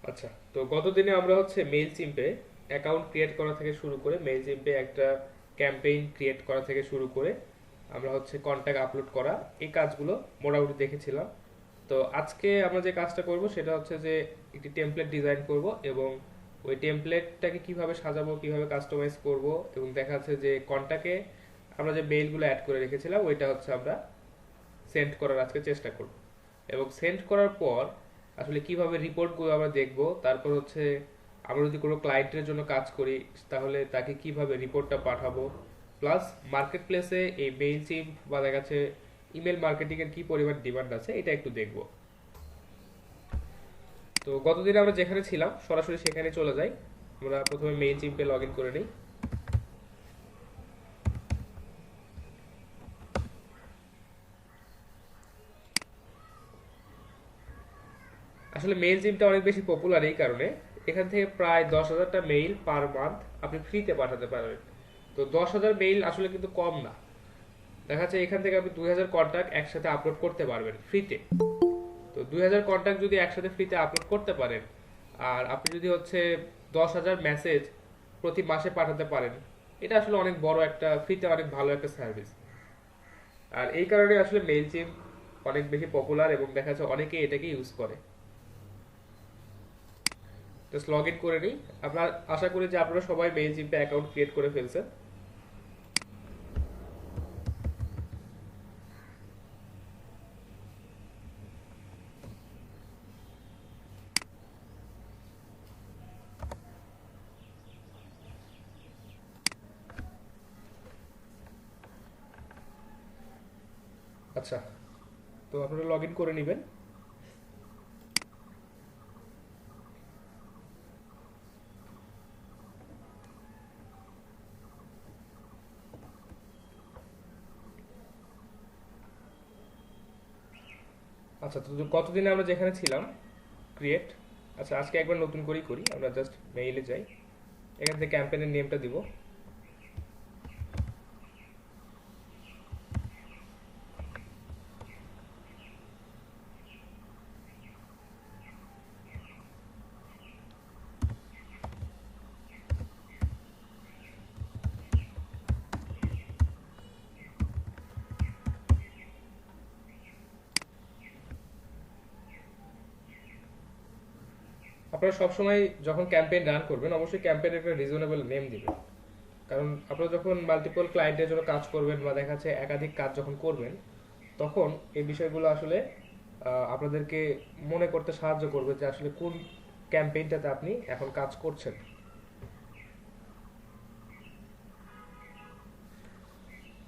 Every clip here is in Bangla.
আচ্ছা, তো গতদিনে আমরা হচ্ছে মেইল চিম্পে অ্যাকাউন্ট ক্রিয়েট করা থেকে শুরু করে মেইল চিম্পে একটা ক্যাম্পেইন ক্রিয়েট করা থেকে শুরু করে আমরা হচ্ছে কন্ট্যাক্ট আপলোড করা এই কাজগুলো মোটামুটি দেখেছিলাম। তো আজকে আমরা যে কাজটা করব সেটা হচ্ছে যে একটি টেমপ্লেট ডিজাইন করব এবং ওই টেমপ্লেটটাকে কিভাবে সাজাবো, কিভাবে কাস্টমাইজ করব, এবং দেখা যাচ্ছে যে কন্ট্যাক্টে আমরা যে মেইলগুলো অ্যাড করে রেখেছিলাম ওইটা হচ্ছে আমরা সেন্ড করার আজকে চেষ্টা করব। এবং সেন্ড করার পর আসলে কিভাবে রিপোর্টগুলো আমরা দেখব, তারপর হচ্ছে আমরা যদি কোনো ক্লায়েন্টের জন্য কাজ করি তাহলে তাকে কিভাবে রিপোর্টটা পাঠাবো, প্লাস মার্কেট প্লেসে এই মেইল চিম বা দেখা যাচ্ছে ইমেল মার্কেটিং এর কি পরিমাণ ডিমান্ড আছে এটা একটু দেখব। তো গতদিন আমরা যেখানে ছিলাম সরাসরি সেখানে চলে যাই। আমরা প্রথমে মেইল চিম্পে লগ ইন করে নিই। আসলে মেইল জিমটা অনেক বেশি পপুলার এই কারণে এখান থেকে প্রায় 10,000টা মেইল পার মান্থ আপনি ফ্রিতে পাঠাতে পারবেন। তো 10,000 মেইল আসলে কিন্তু কম না। দেখা যাচ্ছে এখান থেকে আপনি 2,000 কন্ট্যাক্ট একসাথে আপলোড করতে পারবেন ফ্রিতে। তো 2,000 কন্ট্যাক্ট যদি একসাথে ফ্রিতে আপলোড করতে পারেন, আর আপনি যদি হচ্ছে 10,000 মেসেজ প্রতি মাসে পাঠাতে পারেন, এটা আসলে অনেক বড় একটা ফ্রিতে অনেক ভালো একটা সার্ভিস। আর এই কারণে আসলে মেইল চিম অনেক বেশি পপুলার এবং দেখা যাচ্ছে অনেকে এটাকে ইউজ করে। জাস্ট লগ ইন করে নিই। আপনার আশা করি যে আপনারা সবাই মেইল জিম্পে অ্যাকাউন্ট ক্রিয়েট করে ফেলছেন। আচ্ছা, তো আপনারা লগ ইন করে নেবেন। আচ্ছা, তো কতদিনে আমরা যেখানে ছিলাম ক্রিয়েট, আচ্ছা আজকে একবার নতুন করেই করি। আমরা জাস্ট মেইলে যাই, এখান থেকে ক্যাম্পেইনের নেমটা দিব। আপনারা সবসময় যখন ক্যাম্পেইন রান করবেন অবশ্যই ক্যাম্পেইনের একটা রিজনেবল নেম দিবেন। কারণ আপনারা যখন মাল্টিপল ক্লায়েন্টের জন্য কাজ করবেন বা দেখা যাচ্ছে একাধিক কাজ যখন করবেন, তখন এই বিষয়গুলো আসলে আপনাদেরকে মনে করতে সাহায্য করবে যে আসলে কোন ক্যাম্পেইনটাতে আপনি এখন কাজ করছেন।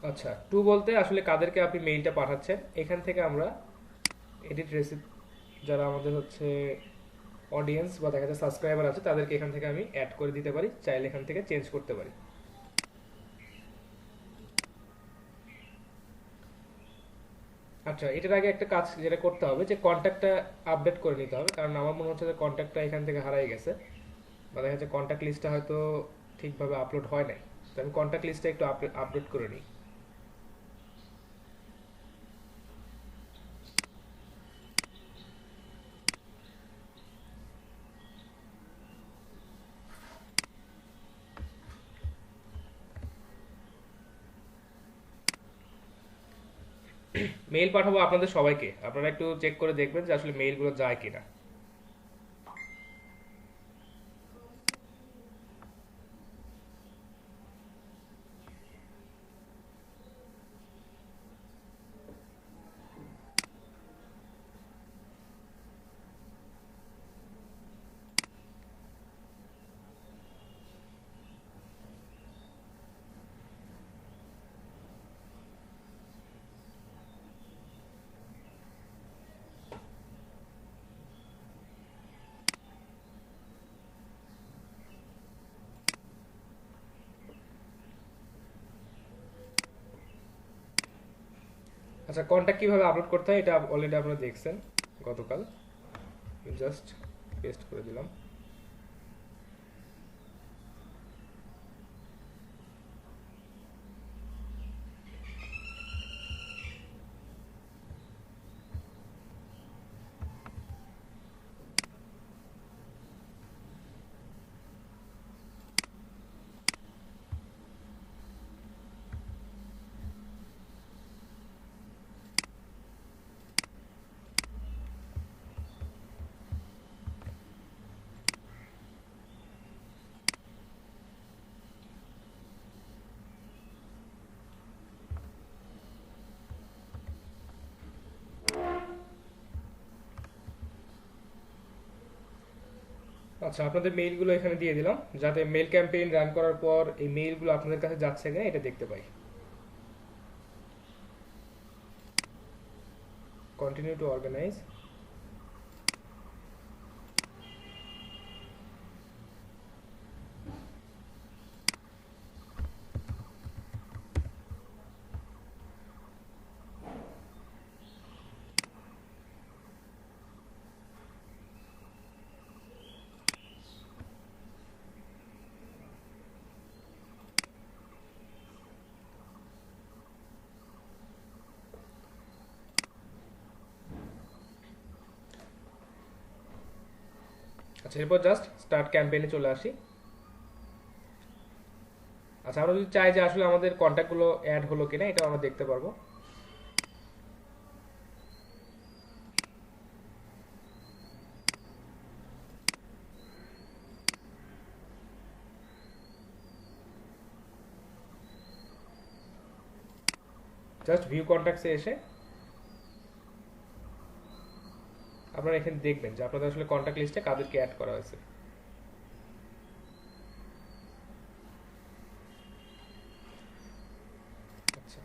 আচ্ছা, টু বলতে আসলে কাদেরকে আপনি মেইলটা পাঠাচ্ছেন এখান থেকে আমরা এডিট রেসিপি, যারা আমাদের হচ্ছে অডিয়েন্স বা দেখা যাচ্ছে সাবস্ক্রাইবার আছে তাদেরকে এখান থেকে আমি অ্যাড করে দিতে পারি, চাইলে এখান থেকে চেঞ্জ করতে পারি। আচ্ছা, এটার আগে একটা কাজ যেটা করতে হবে যে কন্ট্যাক্টটা আপডেট করে নিতে হবে, কারণ আমার মনে হচ্ছে যে কন্ট্যাক্টটা এখান থেকে হারিয়ে গেছে বা দেখা যাচ্ছে কন্ট্যাক্ট লিস্টটা হয়তো ঠিকভাবে আপলোড হয় নাই। তো আমি কন্ট্যাক্ট লিস্টটা একটু আপডেট করে নিই। মেইল পাঠাবো আপনাদের সবাইকে, আপনারা একটু চেক করে দেখবেন যে আসলে মেইলগুলো যায় কিনা। আচ্ছা, কন্ট্যাক্ট কিভাবে আপলোড করতে হয় এটা অলরেডি আপনারা দেখছেন গতকাল। জাস্ট পেস্ট করে দিলাম। আচ্ছা, আপনাদের মেইলগুলো এখানে দিয়ে দিলাম যাতে মেইল ক্যাম্পেইন রান করার পর এই মেইলগুলো আপনাদের কাছে যাচ্ছে কিনা এটা দেখতে পাই। Continue to organise. আচ্ছা, এরপর জাস্ট স্টার্ট ক্যাম্পেইনে চলে আসি। আচ্ছা, আমরা যদি চাই যে আসলে আমাদের কন্ট্যাক্টগুলো অ্যাড হলো কিনা এটা আমরা দেখতে পারবো। জাস্ট ভিউ কন্ট্যাক্টসে এসে আপনারা এখানে দেখবেন যে আপনাদের আসলে কন্ট্যাক্ট লিস্টে কাদেরকে অ্যাড করা হয়েছে। আচ্ছা,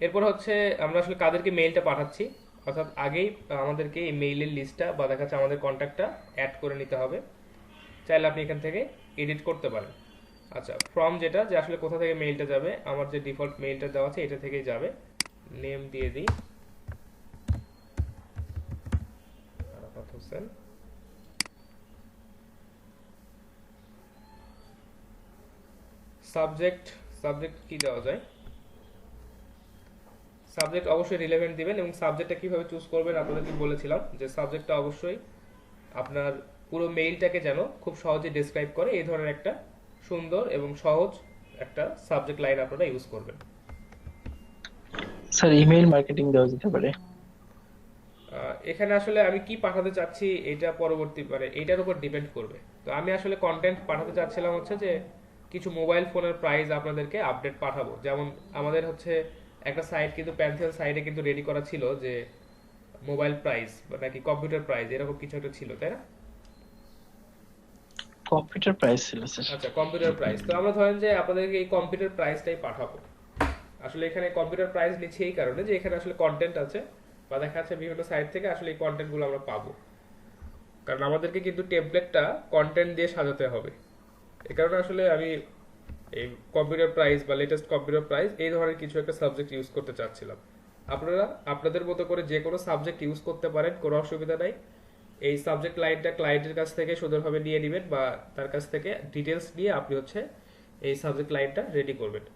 এরপর হচ্ছে আমরা আসলে কাদেরকে মেইলটা পাঠাচ্ছি, অর্থাৎ আগেই আমাদেরকে এই মেইলের লিস্টটা বা দেখা যাচ্ছে আমাদের কন্ট্যাক্টটা অ্যাড করে নিতে হবে। চাইলে আপনি এখান থেকে এডিট করতে পারেন। আচ্ছা, ফ্রম যেটা যে আসলে কোথা থেকে মেইলটা যাবে, আমার যে ডিফল্ট মেইলটা দেওয়া আছে এটা থেকেই যাবে। নেম দিয়ে দিই আরাফাত হোসেন। সাবজেক্ট, সাবজেক্ট কি দেওয়া যায়? সাবজেক্ট অবশ্যই রিলেভেন্ট দিবেন, এবং সাবজেক্টটা কিভাবে চুজ করবেন আপনাদেরকে বলেছিলাম যে সাবজেক্টটা অবশ্যই আপনার পুরো মেইলটাকে যেন খুব সহজে ডেসক্রাইব করে এই ধরনের একটা সুন্দর এবং সহজ একটা সাবজেক্ট লাইন আপনারা ইউজ করবেন। স্যার ইমেইল মার্কেটিং দেওয়া যেতে পারে। এখানে আসলে আমি কি পাঠাতে চাচ্ছি এটা পরবর্তী মানে এটার উপর ডিপেন্ড করবে। তো আমি আসলে কন্টেন্ট পাঠাতে চাচ্ছিলাম হচ্ছে যে কিছু মোবাইল ফোনের প্রাইস আপনাদেরকে আপডেট পাঠাবো। যেমন আমাদের হচ্ছে একটা সাইট কিন্তু প্যান্থিয়ন সাইটে কিন্তু রেডি করা ছিল যে মোবাইল প্রাইস বা নাকি কম্পিউটার প্রাইস এরকম কিছু একটা ছিল, তাই না? কম্পিউটার প্রাইস ছিল স্যার। আচ্ছা, কম্পিউটার প্রাইস। তো আমরা ধরেন যে আপনাদেরকে এই কম্পিউটার প্রাইসটাই পাঠাবো। আসলে এখানে কম্পিউটার প্রাইস নিচ্ছে এই কারণে যে এখানে আসলে কন্টেন্ট আছে বা দেখা যাচ্ছে বিভিন্ন সাইট থেকে আসলে এই কন্টেন্টগুলো আমরা পাবো, কারণ আমাদেরকে কিন্তু টেমপ্লেটটা কন্টেন্ট দিয়ে সাজাতে হবে। এই কারণে আসলে আমি এই কম্পিউটার প্রাইস বা লেটেস্ট কম্পিউটার প্রাইস এই ধরনের কিছু একটা সাবজেক্ট ইউজ করতে চাচ্ছিলাম। আপনারা আপনাদের মতো করে যে কোনো সাবজেক্ট ইউজ করতে পারেন, কোনো অসুবিধা নাই। এই সাবজেক্ট লাইনটা ক্লায়েন্টের কাছ থেকে সুন্দরভাবে নিয়ে নেবেন বা তার কাছ থেকে ডিটেলস নিয়ে আপনি হচ্ছে এই সাবজেক্ট লাইনটা রেডি করবেন।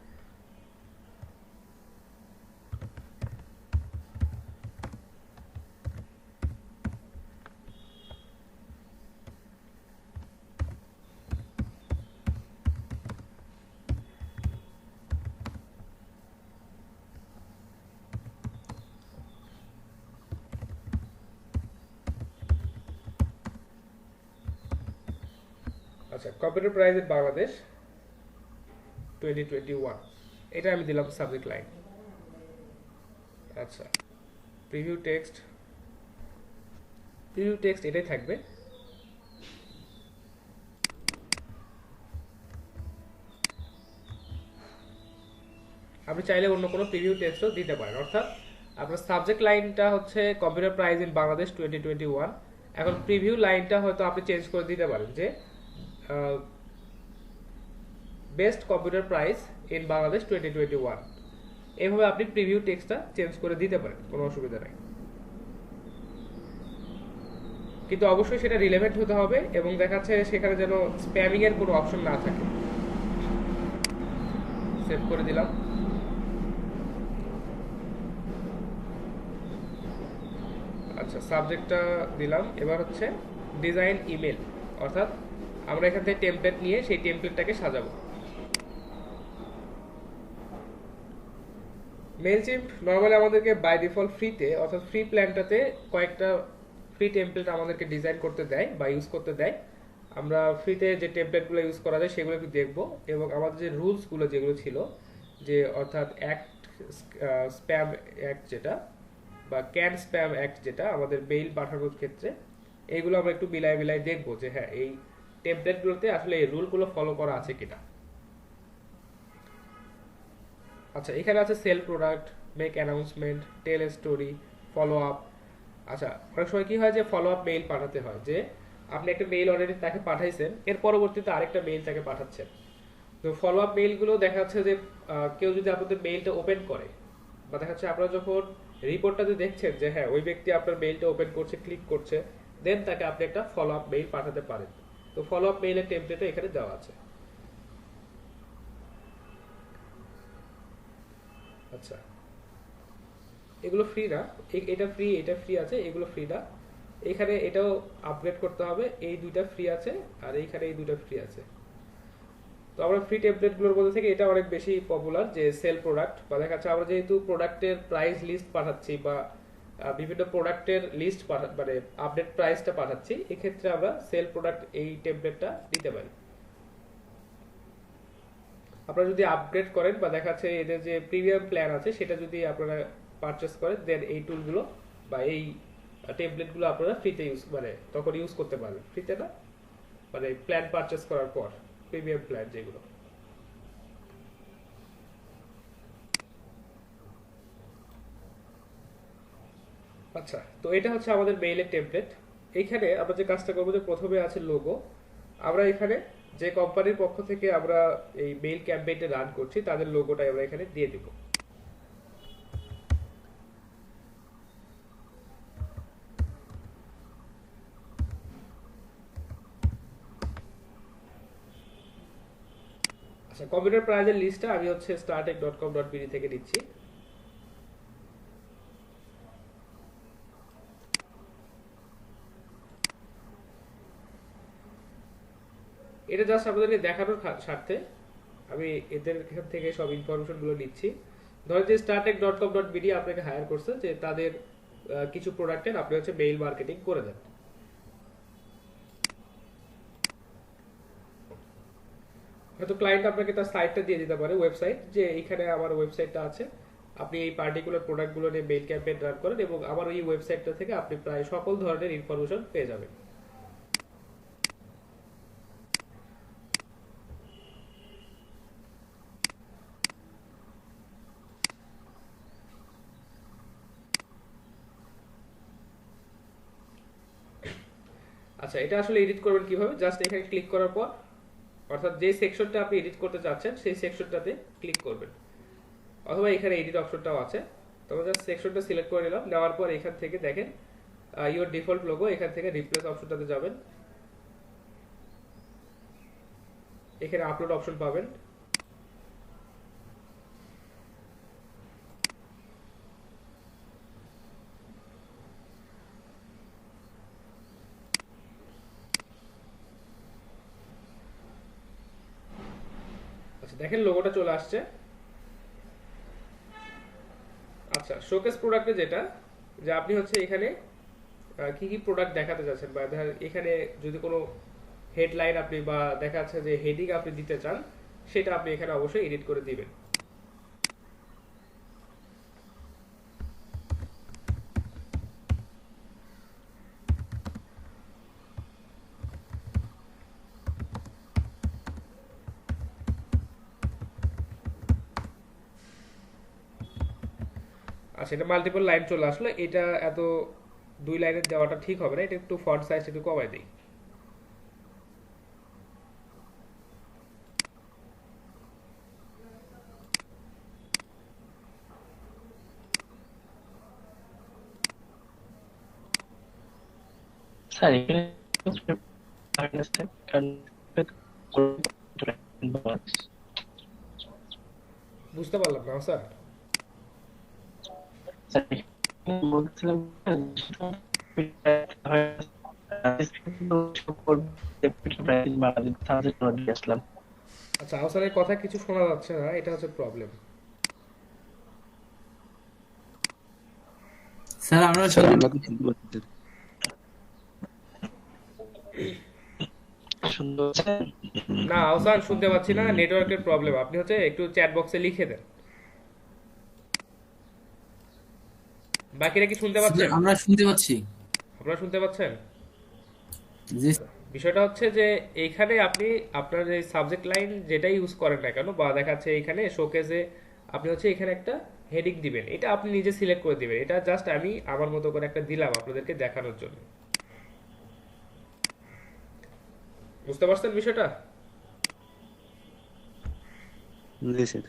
আচ্ছা, কম্পিউটার প্রাইস ইন বাংলাদেশ 2021 এটা আমি দিলাম সাবজেক্ট লাইন। আচ্ছা, প্রিভিউ টেক্সট, প্রিভিউ টেক্সট এটাই থাকবে। আপনি চাইলে অন্য কোনো প্রিভিউ টেক্সটও দিতে পারেন, অর্থাৎ আপনার সাবজেক্ট লাইনটা হচ্ছে কম্পিউটার প্রাইস ইন বাংলাদেশ 2021। এখন প্রিভিউ লাইনটা হয়তো আপনি চেঞ্জ করে দিতে পারেন যে best computer price in Bangladesh 2021। এইভাবে আপনি প্রিভিউ টেক্সটটা চেঞ্জ করে দিতে পারেন, কোনো অসুবিধা নেই। কিন্তু অবশ্যই সেটা রিলেভেন্ট হতে হবে এবং দেখাচ্ছে সেখানে যেন স্প্যামিং এর কোনো অপশন না থাকে। সেভ করে দিলাম। আচ্ছা, সাবজেক্টটা দিলাম। এবার হচ্ছে ডিজাইন ইমেল, অর্থাৎ আমরা এখান থেকে টেমপ্লেট নিয়ে সেই টেমপ্লেটটাকে সাজাবো। মেইলচিম্প নর্মালি আমাদেরকে বাই ডিফল্ট ফ্রিতে, অর্থাৎ ফ্রি প্ল্যানটাতে কয়েকটা ফ্রি টেমপ্লেট আমাদেরকে ডিজাইন করতে দেয় বা ইউজ করতে দেয়। আমরা ফ্রিতে যে টেমপ্লেটগুলো ইউজ করা যায় সেগুলো একটু দেখবো, এবং আমাদের যে রুলসগুলো যেগুলো ছিল যে অর্থাৎ অ্যাক্ট, স্প্যাম অ্যাক্ট যেটা বা ক্যান স্প্যাম অ্যাক্ট যেটা আমাদের মেইল পাঠানোর ক্ষেত্রে এইগুলো আমরা একটু মিলাই মিলাই দেখবো যে হ্যাঁ এই টেমপ্লেটগুলোতে আসলে এই রুলগুলো ফলো করা আছে কিনা। আচ্ছা, এখানে আছে সেল প্রোডাক্ট, মেক অ্যানাউন্সমেন্ট, টেল স্টোরি, ফলো আপ। আচ্ছা, অনেক সময় কি হয় যে ফলো আপ মেইল পাঠাতে হয়, যে আপনি একটা মেইল অলরেডি তাকে পাঠাইছেন, এর পরবর্তীতে আরেকটা মেইল তাকে পাঠাচ্ছেন। তো ফলো আপ মেইলগুলো দেখা যাচ্ছে যে কেউ যদি আপনাদের মেইলটা ওপেন করে, বা দেখা যাচ্ছে আপনারা যখন রিপোর্টটাতে দেখছেন যে হ্যাঁ ওই ব্যক্তি আপনার মেইলটা ওপেন করছে, ক্লিক করছে, দেন তাকে আপনি একটা ফলো আপ মেইল পাঠাতে পারেন। তো ফলো আপ মেইলের টেমপ্লেটটা এখানে দেওয়া আছে। আচ্ছা, এগুলো ফ্রি না, এটা ফ্রি, এটা ফ্রি আছে, এগুলো ফ্রি না। এখানে এটাও আপগ্রেড করতে হবে, এই দুইটা ফ্রি আছে আর এইখানে এই দুইটা ফ্রি আছে। তো আমরা ফ্রি টেমপ্লেটগুলোর মধ্যে থেকে এটা অনেক বেশি পপুলার, যে সেল প্রোডাক্ট, বা দেখা যাচ্ছে আমরা যেহেতু প্রোডাক্টের প্রাইস লিস্ট পাঠাচ্ছি বা বিভিন্ন প্রোডাক্টের লিস্ট মানে আপডেট প্রাইসটা পাঠাচ্ছি, এক্ষেত্রে আমরা সেল প্রোডাক্ট এই টেমপ্লেটটা দিতে পারি। আপনারা যদি আপগ্রেড করেন বা দেখা যাচ্ছে এদের যে প্রিমিয়াম প্ল্যান আছে সেটা যদি আপনারা পারচেস করেন, দেন এই টুলগুলো বা এই টেমপ্লেটগুলো আপনারা ফ্রিতে ইউজ মানে তখন ইউজ করতে পারবেন। ফ্রিতে না, মানে প্ল্যান পারচেস করার পর, প্রিমিয়াম প্ল্যান যেগুলো। আচ্ছা, তো এটা হচ্ছে আমাদের মেইলের টেমপ্লেট। এইখানে আমরা যে কাজটা করবো, যে প্রথমে আছে লোগো। আমরা এখানে যে কোম্পানির পক্ষ থেকে আমরা এই মেইল ক্যাম্পেইনটা রান করছি তাদের লোগোটা আমরা এখানে দিয়ে দিব। আচ্ছা, কম্পিউটার প্রাইজের লিস্টটা আমি হচ্ছে startech.com.bd থেকে নিচ্ছি। এটা জাস্ট আপনাদেরকে দেখানোর স্বার্থে আমি এদের এখান থেকে সব ইনফরমেশন গুলো নিচ্ছি। ধরেন যে startech.com.bd আপনাকে হায়ার করছে, যে তাদের কিছু প্রোডাক্টের আপনি হচ্ছে মেইল মার্কেটিং করে দেন। হয়তো ক্লায়েন্ট আপনাকে তার সাইটটা দিয়ে দিতে পারে, ওয়েবসাইট, যে এখানে আমার ওয়েবসাইটটা আছে, আপনি এই পার্টিকুলার প্রোডাক্টগুলো নিয়ে মেইল ক্যাম্পেইন রান করেন এবং আমার এই ওয়েবসাইটটা থেকে আপনি প্রায় সকল ধরনের ইনফরমেশন পেয়ে যাবেন। আচ্ছা, এটা আসলে এডিট করবেন কিভাবে? জাস্ট এখানে ক্লিক করার পর, অর্থাৎ যে সেকশনটা আপনি এডিট করতে চাচ্ছেন সেই সেকশনটাতে ক্লিক করবেন, অথবা এখানে এডিট অপশনটাও আছে। তবে জাস্ট সেকশনটা সিলেক্ট করে নিলাম, নেওয়ার পর এখান থেকে দেখেন ইওর ডিফল্ট লোগো, এখান থেকে রিপ্লেস অপশনটাতে যাবেন, এখানে আপলোড অপশন পাবেন। আচ্ছা, দেখেন লোগোটা চলে আসছে। আচ্ছা, শোকেস প্রোডাক্টে যেটা, যে আপনি হচ্ছে এখানে কি কি প্রোডাক্ট দেখাতে চাচ্ছেন, বা এখানে যদি কোনো হেডলাইন আপনি বা দেখা যাচ্ছে যে হেডিং আপনি দিতে চান, সেটা আপনি এখানে অবশ্যই এডিট করে দিবেন। আচ্ছা, এটা মাল্টিপল লাইন চলে আসলো, এটা এত দুই লাইনের দেওয়াটা ঠিক হবে না, এটা একটু ফন্ট সাইজ একটু কমাই দিই। স্যার এখানে awareness থাকে, কারণ বুঝতে পারলাম না স্যার। স্যার এখানে বলছিলাম আসলাম। আচ্ছা, আহসানের কথা কিছু শোনা যাচ্ছে না, এটা হচ্ছে প্রবলেম। স্যার আমরা স্যার শুনতে আমরা তো শুনতে পাচ্ছি। শুনতে পাচ্ছেন? না আহসান, শুনতে পাচ্ছি না, নেটওয়ার্কের প্রবলেম। আপনি হচ্ছে একটু চ্যাট বক্সে লিখে দেন। বাকিরা কি শুনতে স্যার পাচ্ছেন? আমরা শুনতে পাচ্ছি। আপনারা শুনতে পাচ্ছেন? জি বিষয়টা হচ্ছে যে এইখানে আপনি আপনার এই সাবজেক্ট লাইন যেটাই ইউজ করেন না কেন, বা দেখা যাচ্ছে এইখানে শোকেসে আপনি হচ্ছে এখানে একটা হেডিং দিবেন, এটা আপনি নিজে সিলেক্ট করে দিবেন। এটা জাস্ট আমি আমার মতো করে একটা দিলাম আপনাদেরকে দেখানোর জন্য। বুঝতে পারছেন বিষয়টা? জি স্যার।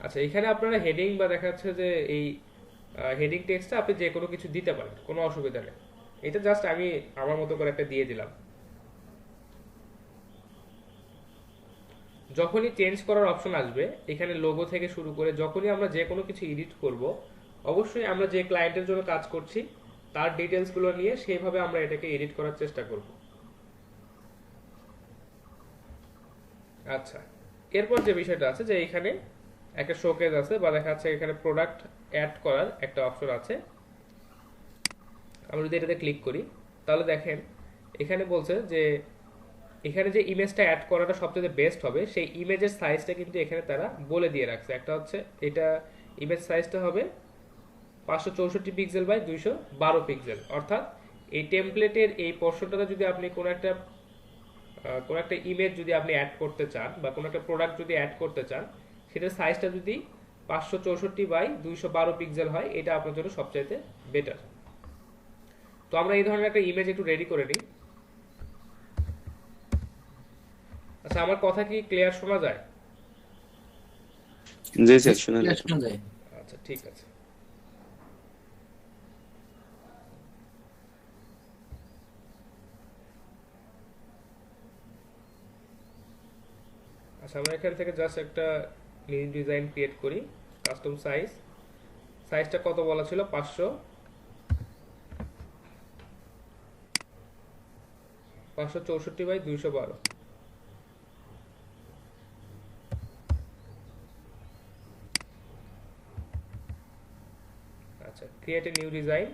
আচ্ছা, এখানে আপনারা হেডিং বা দেখা যাচ্ছে যে এই হেডিং টেক্সটটা আপনি যে কোনো কিছু দিতে পারেন, কোনো অসুবিধা নেই। এটা জাস্ট আমি আমার মতো করে একটা দিয়ে দিলাম। যখনই চেঞ্জ করার অপশন আসবে এখানে লোগো থেকে শুরু করে যখনই আমরা যে কোনো কিছু এডিট করব, অবশ্যই আমরা যে ক্লায়েন্টের জন্য কাজ করছি তার ডিটেলসগুলো নিয়ে সেইভাবে আমরা এটাকে এডিট করার চেষ্টা করব। আচ্ছা, এরপর যে বিষয়টা আছে যে এখানে একটা শোকেজ আছে বা দেখা যাচ্ছে এখানে প্রোডাক্ট অ্যাড করার একটা অপশন আছে। আমরা যদি এটাতে ক্লিক করি তাহলে দেখেন এখানে বলছে যে এখানে যে ইমেজটা অ্যাড করাটা সবচেয়ে বেস্ট হবে সেই ইমেজের সাইজটা কিন্তু এখানে তারা বলে দিয়ে রাখছে। একটা হচ্ছে এটা ইমেজ সাইজটা হবে 564 পিক্সেল বাই 212 পিক্সেল, অর্থাৎ এই টেমপ্লেটের এই পোর্শনটাতে যদি আপনি কোনো একটা ইমেজ যদি আপনি অ্যাড করতে চান বা কোনো একটা প্রোডাক্ট যদি অ্যাড করতে চান, সেটার সাইজটা যদি 564 বাই 212 পিক্সেল হয়, এটা আপনার জন্য সবচাইতে বেটার। তো আমরা এই ধরনের একটা ইমেজ একটু রেডি করে নিই। আচ্ছা, আমার কথা কি ক্লিয়ার শোনা যায়? জি জি স্যার, শোনা যায়। শোনা যায়। আচ্ছা, ঠিক আছে। আচ্ছা, আমরা এখান থেকে জাস্ট একটা নিউ ডিজাইন ক্রিয়েট করি। কাস্টম সাইজটা কত বলা ছিল? 564 বাই 212। আচ্ছা, ক্রিয়েট এ নিউ ডিজাইন।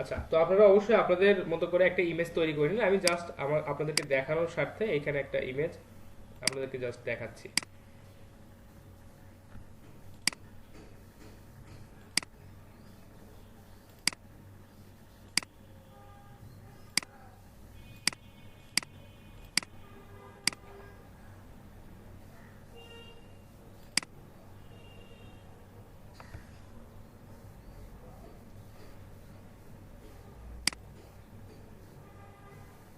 আচ্ছা, তো আপনারা অবশ্যই আপনাদের মতো করে একটা ইমেজ তৈরি করে নিন। আমি জাস্ট আপনাদেরকে দেখানোর স্বার্থে এখানে একটা ইমেজ আপনাদেরকে জাস্ট দেখাচ্ছি।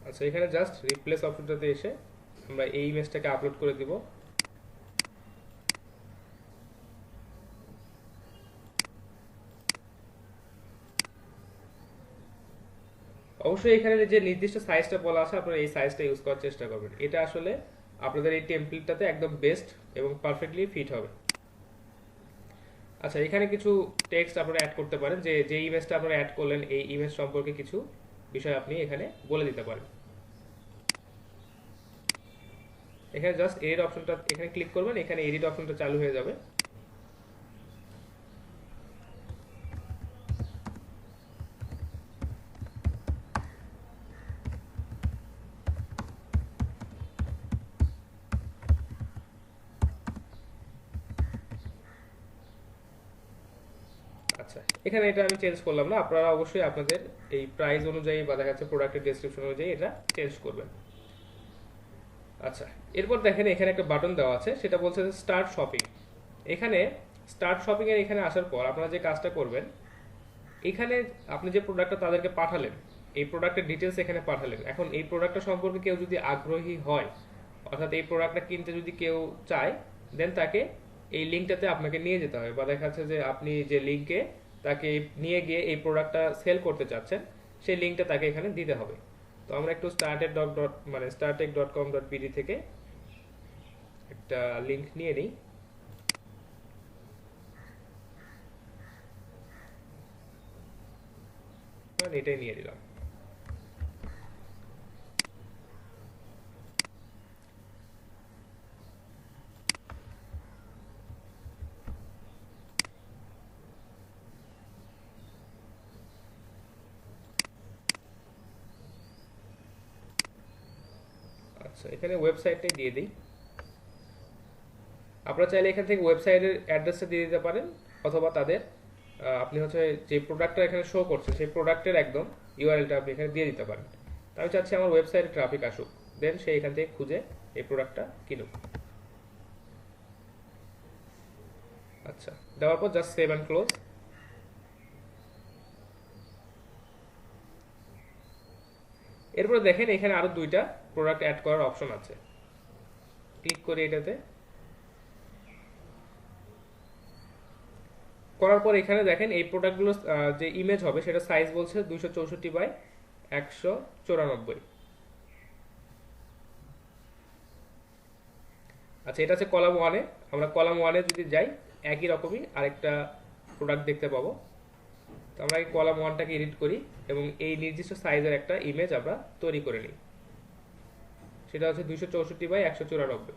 আচ্ছা, এখানে জাস্ট রিপ্লেস অপশনটাতে এসে আমরা এই ইমেজটাকে আপলোড করে দিব। অবশ্যই এখানে যে নির্দিষ্ট সাইজটা বলা আছে আপনারা এই সাইজটা ইউজ করার চেষ্টা করবেন। এটা আসলে আপনাদের এই টেমপ্লেটটাতে একদম বেস্ট এবং পারফেক্টলি ফিট হবে। আচ্ছা, এখানে কিছু টেক্সট আপনারা অ্যাড করতে পারেন, যে ইমেজটা আপনারা অ্যাড করলেন এই ইমেজ সম্পর্কে কিছু বিষয় আপনি এখানে বলে দিতে পারেন। এখানে জাস্ট এডিট অপশনটা এখানে ক্লিক করবেন, এখানে এডিট অপশনটা চালু হয়ে যাবে। আচ্ছা, এখানে এটা আমি চেঞ্জ করলাম না, আপনারা অবশ্যই আপনাদের এই প্রাইস অনুযায়ী বা দেখা যাচ্ছে প্রোডাক্টের ডেসক্রিপশন অনুযায়ী এটা চেঞ্জ করবেন। আচ্ছা, এরপর দেখেন এখানে একটা বাটন দেওয়া আছে, সেটা বলছে যে স্টার্ট শপিং। এখানে স্টার্ট শপিং এর এখানে আসার পর আপনারা যে কাজটা করবেন, এখানে আপনি যে প্রোডাক্টটা তাদেরকে পাঠালেন এই প্রোডাক্টের ডিটেলস এখানে পাঠালেন। এখন এই প্রোডাক্টটা সম্পর্কে কেউ যদি আগ্রহী হয়, অর্থাৎ এই প্রোডাক্টটা কিনতে যদি কেউ চায়, দেন তাকে এই লিঙ্কটাতে আপনাকে নিয়ে যেতে হবে, বা দেখা যাচ্ছে যে আপনি যে লিঙ্কে তাকে নিয়ে গিয়ে এই প্রোডাক্টটা সেল করতে চাচ্ছেন সেই লিঙ্কটা তাকে এখানে দিতে হবে। তো আমরা একটু startec.com.pd থেকে একটা লিঙ্ক নিয়ে নিই। এটাই নিয়ে নিলাম। আচ্ছা, এখানে ওয়েবসাইটটাই দিয়ে দিই। আপনারা চাইলে এখান থেকে ওয়েবসাইটের অ্যাড্রেসটা দিয়ে দিতে পারেন, অথবা তাদের আপনি হচ্ছে যে প্রোডাক্টটা এখানে শো করছে সেই প্রোডাক্টের একদম ইউআরএলটা আপনি এখানে দিয়ে দিতে পারেন। তো আমি চাচ্ছি আমার ওয়েবসাইটে ট্রাফিক আসুক, দেন সে এখান থেকে খুঁজে এই প্রোডাক্টটা কিনুক। আচ্ছা, দেওয়ার পর জাস্ট সেভ অ্যান্ড ক্লোজ। এরপরে দেখেন এখানে আরো দুইটা প্রোডাক্ট অ্যাড করার অপশন আছে। ক্লিক করি এটাতে। করার পর এখানে দেখেন এই প্রোডাক্টগুলো যে ইমেজ হবে সেটা সাইজ বলছে 264 বাই 194। আচ্ছা, এটা হচ্ছে কলাম ওয়ানে। আমরা কলাম ওয়ানে যদি যাই, একই রকমই আরেকটা প্রোডাক্ট দেখতে পাবো। তো আমরা এই কলাম ওয়ানটাকে এডিট করি এবং এই নির্দিষ্ট সাইজের একটা ইমেজ আমরা তৈরি করে নিই। সেটা হচ্ছে 264 বাই 194।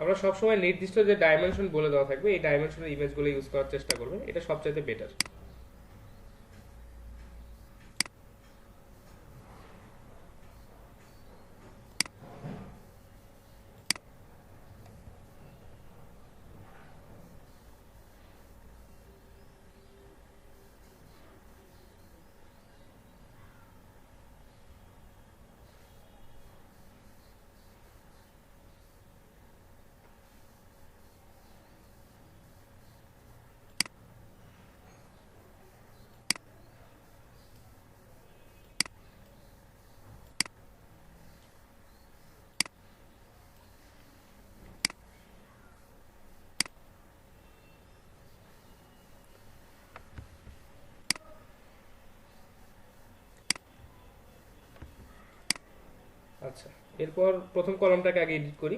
আমরা সবসময় নির্দিষ্ট যে ডাইমেনশন বলে দেওয়া থাকবে এই ডাইমেনশনের ইমেজগুলো ইউজ করার চেষ্টা করবেন, এটা সবচাইতে বেটার। আচ্ছা, এরপর প্রথম কলামটাকে আগে এডিট করি।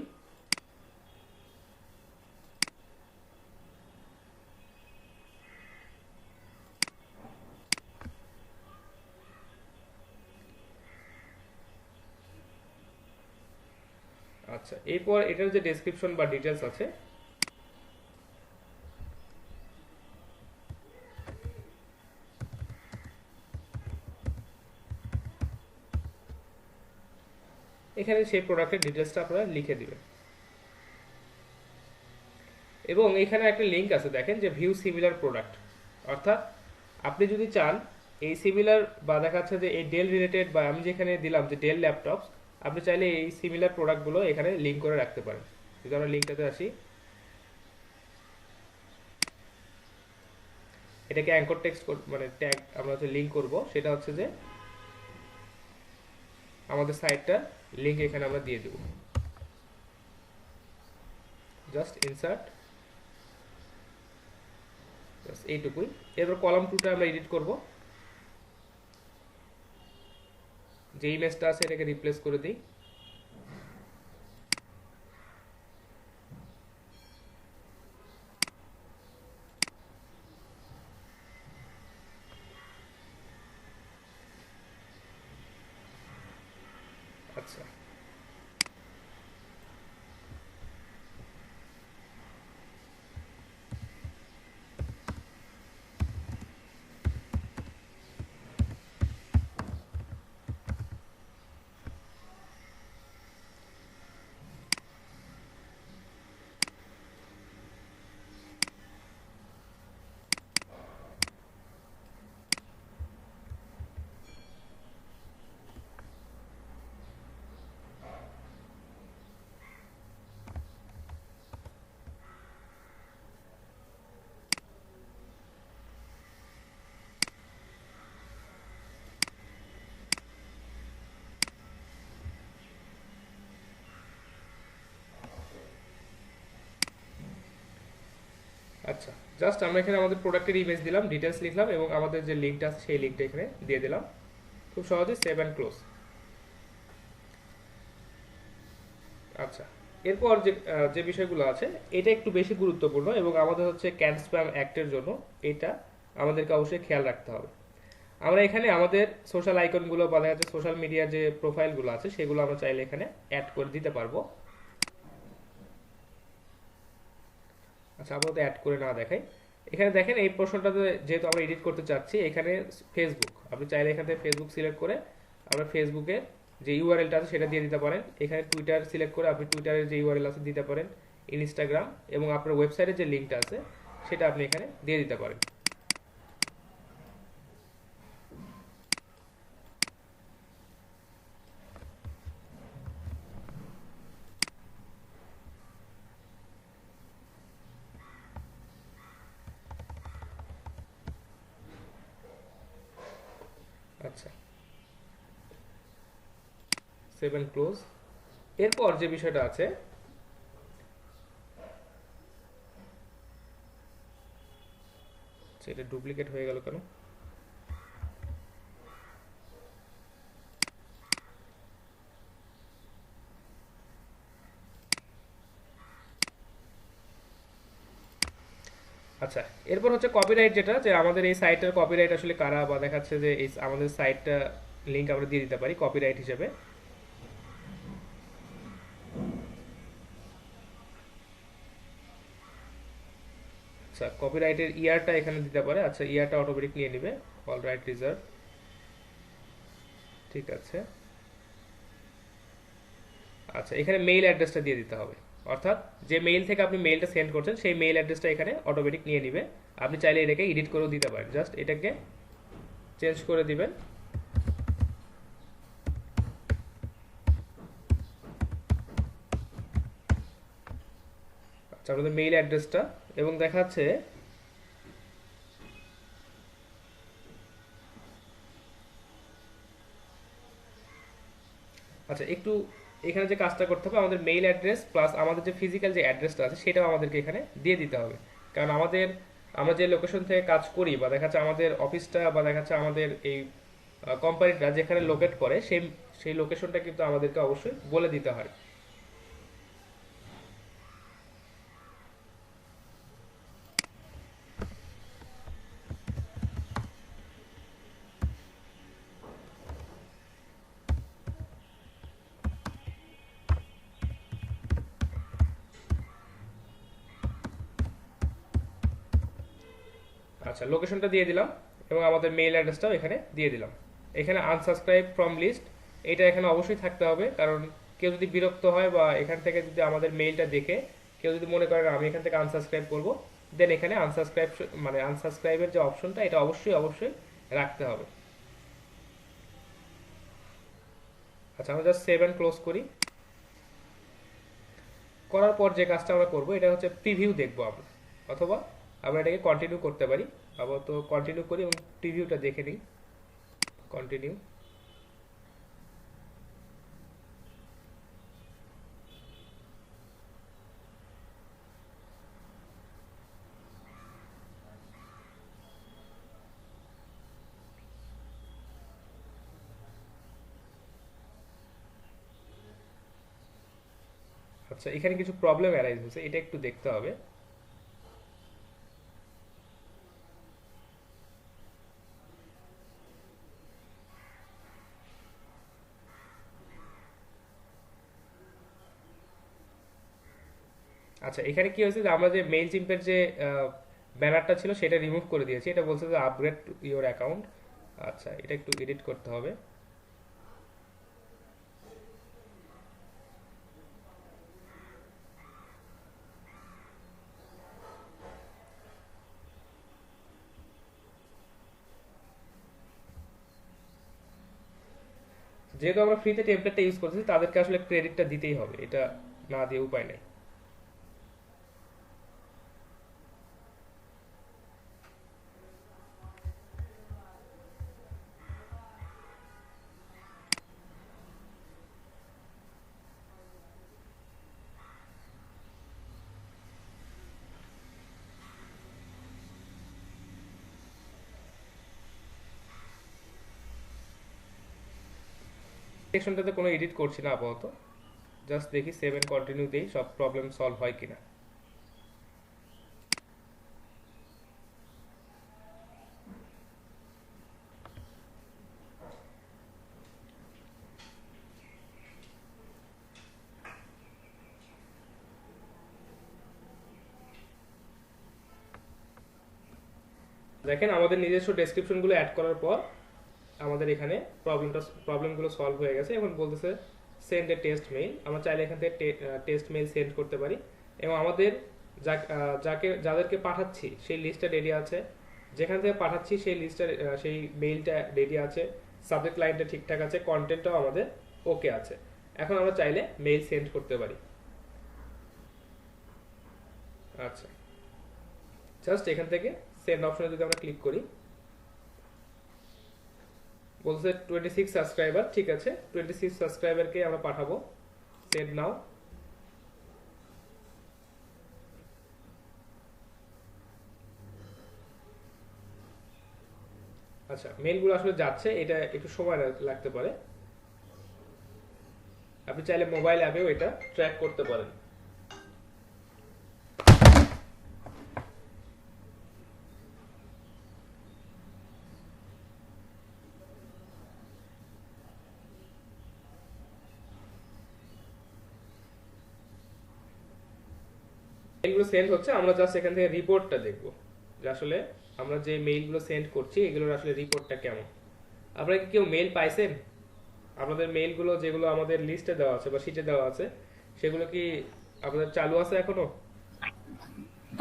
আচ্ছা, এরপর এটার যে ডেসক্রিপশন বা ডিটেলস আছে এখানে সেই প্রোডাক্টের ডিটেলসটা আপনারা লিখে দিবেন। এবং এখানে একটা লিঙ্ক আছে দেখেন যে ভিউ সিমিলার প্রোডাক্ট, অর্থাৎ আপনি যদি চান এই সিমিলার বা দেখা যাচ্ছে যে এই ডেল রিলেটেড, বা আমি যেখানে দিলাম যে ডেল ল্যাপটপস, আপনি চাইলে এই সিমিলার প্রোডাক্টগুলো এখানে লিঙ্ক করে রাখতে পারেন। যদি আমরা লিঙ্কটাতে আসি, এটাকে অ্যাঙ্কর টেক্সট মানে ট্যাগ আমরা হচ্ছে লিঙ্ক করব, সেটা হচ্ছে যে আমাদের সাইটটার লিঙ্ক এখানে আমরা দিয়ে দেব। জাস্ট ইনসার্ট, জাস্ট এইটুকুই। এরপর কলাম টুটা আমরা এডিট করব। যে ইমেজটা আছে এটাকে রিপ্লেস করে দিই। আচ্ছা, জাস্ট আমরা এখানে আমাদের প্রোডাক্টের ইমেজ দিলাম, ডিটেলস লিখলাম এবং আমাদের যে লিঙ্কটা আছে সেই লিঙ্কটা এখানে দিয়ে দিলাম। খুব সহজে সেভ অ্যান্ড ক্লোজ। আচ্ছা, এরপর যে যে বিষয়গুলো আছে এটা একটু বেশি গুরুত্বপূর্ণ এবং আমাদের হচ্ছে ক্যান স্প্যাম অ্যাক্টের জন্য এটা আমাদেরকে অবশ্যই খেয়াল রাখতে হবে। আমরা এখানে আমাদের সোশ্যাল আইকনগুলো বা দেখা যাচ্ছে সোশ্যাল মিডিয়ার যে প্রোফাইলগুলো আছে সেগুলো আমরা চাইলে এখানে অ্যাড করে দিতে পারবো। আচ্ছা, আপাতত অ্যাড করে না দেখাই। এখানে দেখেন এই প্রশ্নটাতে যেহেতু আমরা এডিট করতে চাচ্ছি, এখানে ফেসবুক, আপনি চাইলে এখান থেকে ফেসবুক সিলেক্ট করে আমরা ফেসবুকের যে ইউআরএলটা আছে সেটা দিয়ে দিতে পারেন। এখানে টুইটার সিলেক্ট করে আপনি টুইটারের যে ইউআরএল আছে দিতে পারেন, ইনস্টাগ্রাম এবং আপনার ওয়েবসাইটের যে লিঙ্কটা আছে সেটা আপনি এখানে দিয়ে দিতে পারেন। আচ্ছা, সেভ অ্যান্ড ক্লোজ। এরপর যে বিষয়টা আছে, সেটা ডুপ্লিকেট হয়ে গেল কেন? আচ্ছা, এরপর হচ্ছে কপিরাইট, যেটা যে আমাদের এই সাইটের কপিরাইট আসলে কারা, বা দেখাচ্ছে যে এই আমাদের সাইটটা লিংক আমরা দিয়ে দিতে পারি কপিরাইট হিসেবে। আচ্ছা, কপিরাইটের ইয়ারটা এখানে দিতে পারে। আচ্ছা, ইয়ারটা অটোমেটিক নিয়ে নেবে, অল রাইট রিজার্ভ। ঠিক আছে। আচ্ছা, এখানে মেইল অ্যাড্রেসটা দিয়ে দিতে হবে, অর্থাৎ যে মেইল থেকে আপনি মেইলটা সেন্ড করছেন সেই মেইল অ্যাড্রেসটা এখানে অটোমেটিক নিয়ে নিবে। আপনি চাইলে এটাকে এডিট করেও দিতে পারেন, জাস্ট এটাকে চেঞ্জ করে দিবেন। আচ্ছা, আমাদের মেইল অ্যাড্রেসটা এবং দেখাচ্ছে। আচ্ছা, একটু এখানে যে কাজটা করতে হবে, আমাদের মেইল অ্যাড্রেস প্লাস আমাদের যে ফিজিক্যাল যে অ্যাড্রেসটা আছে সেটাও আমাদেরকে এখানে দিয়ে দিতে হবে। কারণ আমরা যে লোকেশন থেকে কাজ করি বা দেখা যাচ্ছে আমাদের অফিসটা বা দেখা যাচ্ছে আমাদের এই কোম্পানিটা যেখানে লোকেট করে সেই সেই লোকেশনটা কিন্তু আমাদেরকে অবশ্যই বলে দিতে হয়। আচ্ছা, লোকেশনটা দিয়ে দিলাম এবং আমাদের মেইল অ্যাড্রেসটাও এখানে দিয়ে দিলাম। এখানে আনসাবস্ক্রাইব ফ্রম লিস্ট, এটা এখানে অবশ্যই থাকতে হবে, কারণ কেউ যদি বিরক্ত হয় বা এখান থেকে যদি আমাদের মেইলটা দেখে কেউ যদি মনে করে আমি এখান থেকে আনসাবস্ক্রাইব করব, দেন এখানে আনসাবস্ক্রাইব মানে আনসাবস্ক্রাইবের যে অপশনটা এটা অবশ্যই অবশ্যই রাখতে হবে। আচ্ছা, আমরা জাস্ট সেভ অ্যান্ড ক্লোজ করি। করার পর যে কাজটা আমরা করব এটা হচ্ছে প্রিভিউ দেখবো আমরা, অথবা আমরা এটাকে কন্টিনিউ করতে পারি। আপাতত কন্টিনিউ করি এবং প্রিভিউটা দেখে নিই। কন্টিনিউ। আচ্ছা, এখানে কিছু প্রবলেম অ্যারাইজ হয়েছে, এটা একটু দেখতে হবে। আচ্ছা, এখানে কি হয়েছে যে আমরা যে মেইল চিম্পের যে ব্যানারটা ছিল সেটা রিমুভ করে দিয়েছি, এটা বলছে যে আপগ্রেড ইওর অ্যাকাউন্ট। আচ্ছা, এটা একটু এডিট করতে হবে। যেহেতু আমরা ফ্রিতে টেমপ্লেটটা ইউজ করতেছি তাদেরকে আসলে ক্রেডিটটা দিতেই হবে, এটা না দিয়ে উপায় নেই। সেকশনটাতে কোনো এডিট করছি না আপাতত, জাস্ট দেখি সেভ এন্ড কন্টিনিউ দিই সব প্রবলেম সলভ হয় কিনা। দেখেন আমাদের নিজস্ব ডেসক্রিপশনগুলো অ্যাড করার পর আমাদের এখানে প্রবলেমগুলো সলভ হয়ে গেছে। এখন বলতেছে সেন্ড এ টেস্ট মেইল, আমরা চাইলে এখান থেকে টেস্ট মেইল সেন্ড করতে পারি এবং আমাদের যাদেরকে পাঠাচ্ছি সেই লিস্টটা রেডি আছে, যেখান থেকে পাঠাচ্ছি সেই লিস্টটা সেই মেইলটা রেডি আছে, সাবজেক্ট লাইনটা ঠিকঠাক আছে, কন্টেন্টটাও আমাদের ওকে আছে। এখন আমরা চাইলে মেইল সেন্ড করতে পারি। আচ্ছা, জাস্ট এখান থেকে সেন্ড অপশনে যদি আমরা ক্লিক করি, বলছে 26 সাবস্ক্রাইবার, ঠিক আছে 26 সাবস্ক্রাইবারকে আমরা পাঠাবো, সেন্ড নাও। আচ্ছা, মেইলগুলো আসলে যাচ্ছে, এটা একটু সময় লাগতে পারে। আপনি চাইলে মোবাইল অ্যাপেও এটা ট্র্যাক করতে পারেন। মেইলগুলো সেন্ড হচ্ছে, আমরা জাস্ট এখান থেকে রিপোর্টটা দেখব যে আসলে আমরা যে মেইলগুলো সেন্ড করছি এগুলোর আসলে রিপোর্টটা কেমন। আপনারা কি কেউ মেইল পাইছেন? আপনাদের মেইলগুলো যেগুলো আমাদের লিস্টে দেওয়া আছে বা শিটে দেওয়া আছে সেগুলো কি আপনাদের চালু আছে এখনো?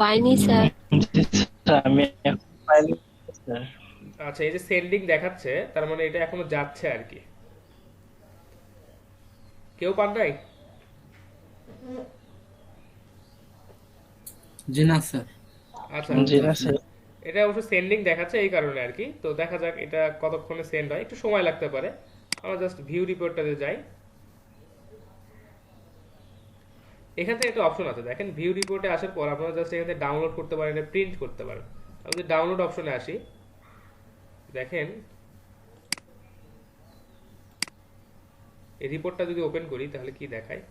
পাইনি স্যার। জি স্যার, আমি এখন পাইনি স্যার। আচ্ছা, এই যে সেন্ডিং দেখাচ্ছে তার মানে এটা এখনো যাচ্ছে আর কি। কেউ পান নাই? জি না স্যার। আচ্ছা, জি না স্যার। এটা অবশ্য সেন্ডিং দেখাচ্ছে এই কারণে আর কি। তো দেখা যাক এটা কতক্ষণে সেন্ড হয়, একটু সময় লাগতে পারে। আমরা জাস্ট ভিউ রিপোর্টটাতে যাই। এখান থেকে একটা অপশন আছে দেখেন, ভিউ রিপোর্টে আসার পর আপনারা জাস্ট এখান থেকে ডাউনলোড করতে পারেন, এটা প্রিন্ট করতে পারেন। আমি যদি ডাউনলোড অপশনে আসি, দেখেন এই রিপোর্টটা যদি ওপেন করি তাহলে কি দেখায়।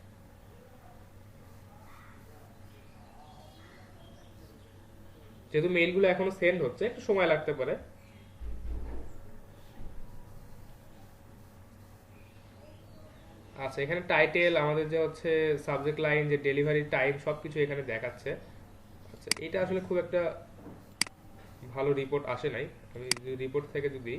যেহেতু মেইলগুলো এখনো সেন্ড হচ্ছে একটু সময় লাগতে পারে। আচ্ছা, এখানে টাইটেল, আমাদের যে হচ্ছে সাবজেক্ট লাইন, যে ডেলিভারি টাইম সবকিছু এখানে দেখাচ্ছে। আচ্ছা, এটা আসলে খুব একটা ভালো রিপোর্ট আসে নাই। আমি রিপোর্ট থেকে যদি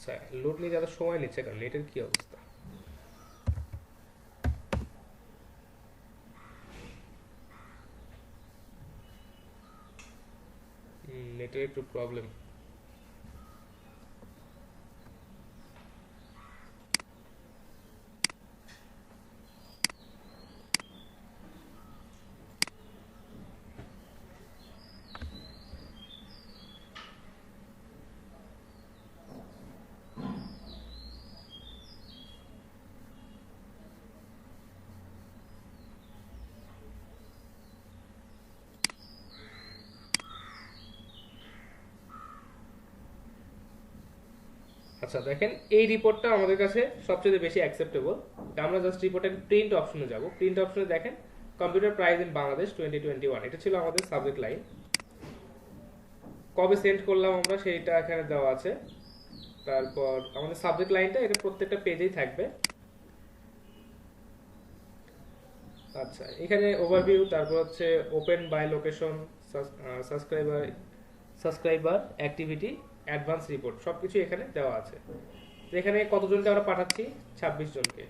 আচ্ছা, লোড নিতে এত সময় নিচ্ছে কারণ নেটের কি অবস্থা? নেটের একটু প্রবলেম। আচ্ছা, দেখেন এই রিপোর্টটা আমাদের কাছে সবচেয়ে বেশি অ্যাকসেপ্টেবল। আমরা জাস্ট রিপোর্টের প্রিন্ট অপশনে যাব। প্রিন্ট অপশনে দেখেন কম্পিউটার প্রাইস ইন বাংলাদেশ 2021, এটা ছিল আমাদের সাবজেক্ট লাইন। কবে সেন্ড করলাম আমরা সেইটা এখানে দেওয়া আছে। তারপর আমাদের সাবজেক্ট লাইনটা এটা প্রত্যেকটা পেজেই থাকবে। আচ্ছা, এখানে ওভারভিউ, তারপর হচ্ছে open by location, subscriber subscriber activity, advance report সবকিছু এখানে দেওয়া আছে। তো এখানে কতজনকে আমরা পাঠাচ্ছি? 26 জনকে।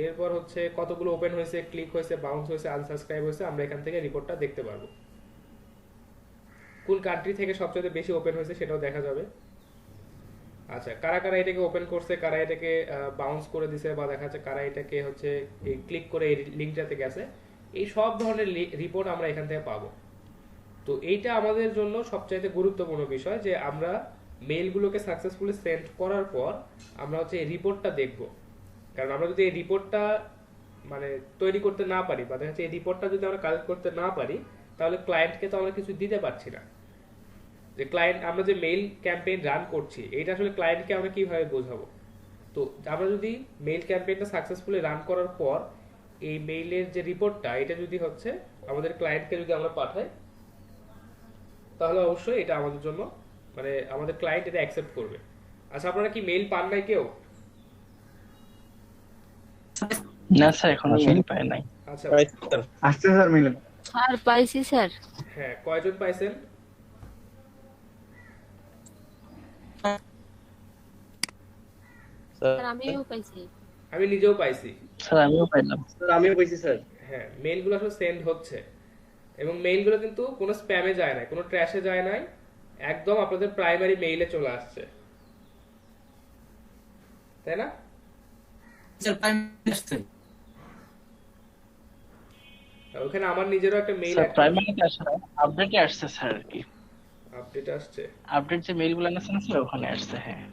এরপর হচ্ছে কতগুলো ওপেন হয়েছে, ক্লিক হয়েছে, বাউন্স হয়েছে, আনসাবস্ক্রাইব হয়েছে, আমরা এখান থেকে রিপোর্টটা দেখতে পারবো। কোন কান্ট্রি থেকে সবচেয়ে বেশি ওপেন হয়েছে সেটাও দেখা যাবে। আচ্ছা, কারা কারা এটাকে ওপেন করছে, কারা এটাকে বাউন্স করে দিছে, বা দেখা যাচ্ছে কারা এটাকে হচ্ছে ক্লিক করে এই লিঙ্কটাতে গেছে, এই সব ধরনের রিপোর্ট আমরা এখান থেকে পাবো। তো এইটা আমাদের জন্য সবচাইতে গুরুত্বপূর্ণ বিষয় যে আমরা মেইলগুলোকে সাকসেসফুলি সেন্ড করার পর আমরা হচ্ছে এই রিপোর্টটা দেখব। কারণ আমরা যদি এই রিপোর্টটা মানে তৈরি করতে না পারি বা দেখা যাচ্ছে এই রিপোর্টটা যদি আমরা কালেক্ট করতে না পারি, তাহলে ক্লায়েন্টকে তো আমরা কিছু দিতে পারছি না। যে ক্লায়েন্ট আমরা যে মেইল ক্যাম্পেইন রান করছি এটা আসলে ক্লায়েন্টকে আমরা কিভাবে বোঝাবো। তো আমরা যদি মেইল ক্যাম্পেইনটা সাকসেসফুলি রান করার পর এই মেইলের যে রিপোর্টটা এটা যদি হচ্ছে আমাদের ক্লায়েন্টকে যদি আমরা পাঠাই, তাহলে অবশ্যই এটা আমাদের জন্য মানে আমাদের ক্লায়েন্ট এটা অ্যাকসেপ্ট করবে। আচ্ছা, আপনারা কি মেইল পান নাই কেউ? না স্যার, এখনো মেল পাই নাই। আচ্ছা, আসছে স্যার মিলেন। স্যার পাইছি স্যার। হ্যাঁ, কয়জন পাইছেন? স্যার আমিও পাইছি। আমি নিজেও পাইছি। স্যার আমিও পাইলাম। স্যার আমিও পাইছি স্যার। হ্যাঁ, মেইলগুলো আসলে সেন্ড হচ্ছে এবং মেইলগুলো কিন্তু কোনো স্প্যামে যায় না, কোনো ট্র্যাশে যায় নাই, একদম আপনাদের প্রাইমারি মেইলে চলে আসছে, তাই না? আর ওখানে আমার নিজেরও একটা মেইল স্যার প্রাইমারিতে আসে না, আপডেটে আসছে স্যার আর কি। আপডেট আসছে। আপডেট যে মেইলগুলো আছে না স্যার, ওখানে আসছে। হ্যাঁ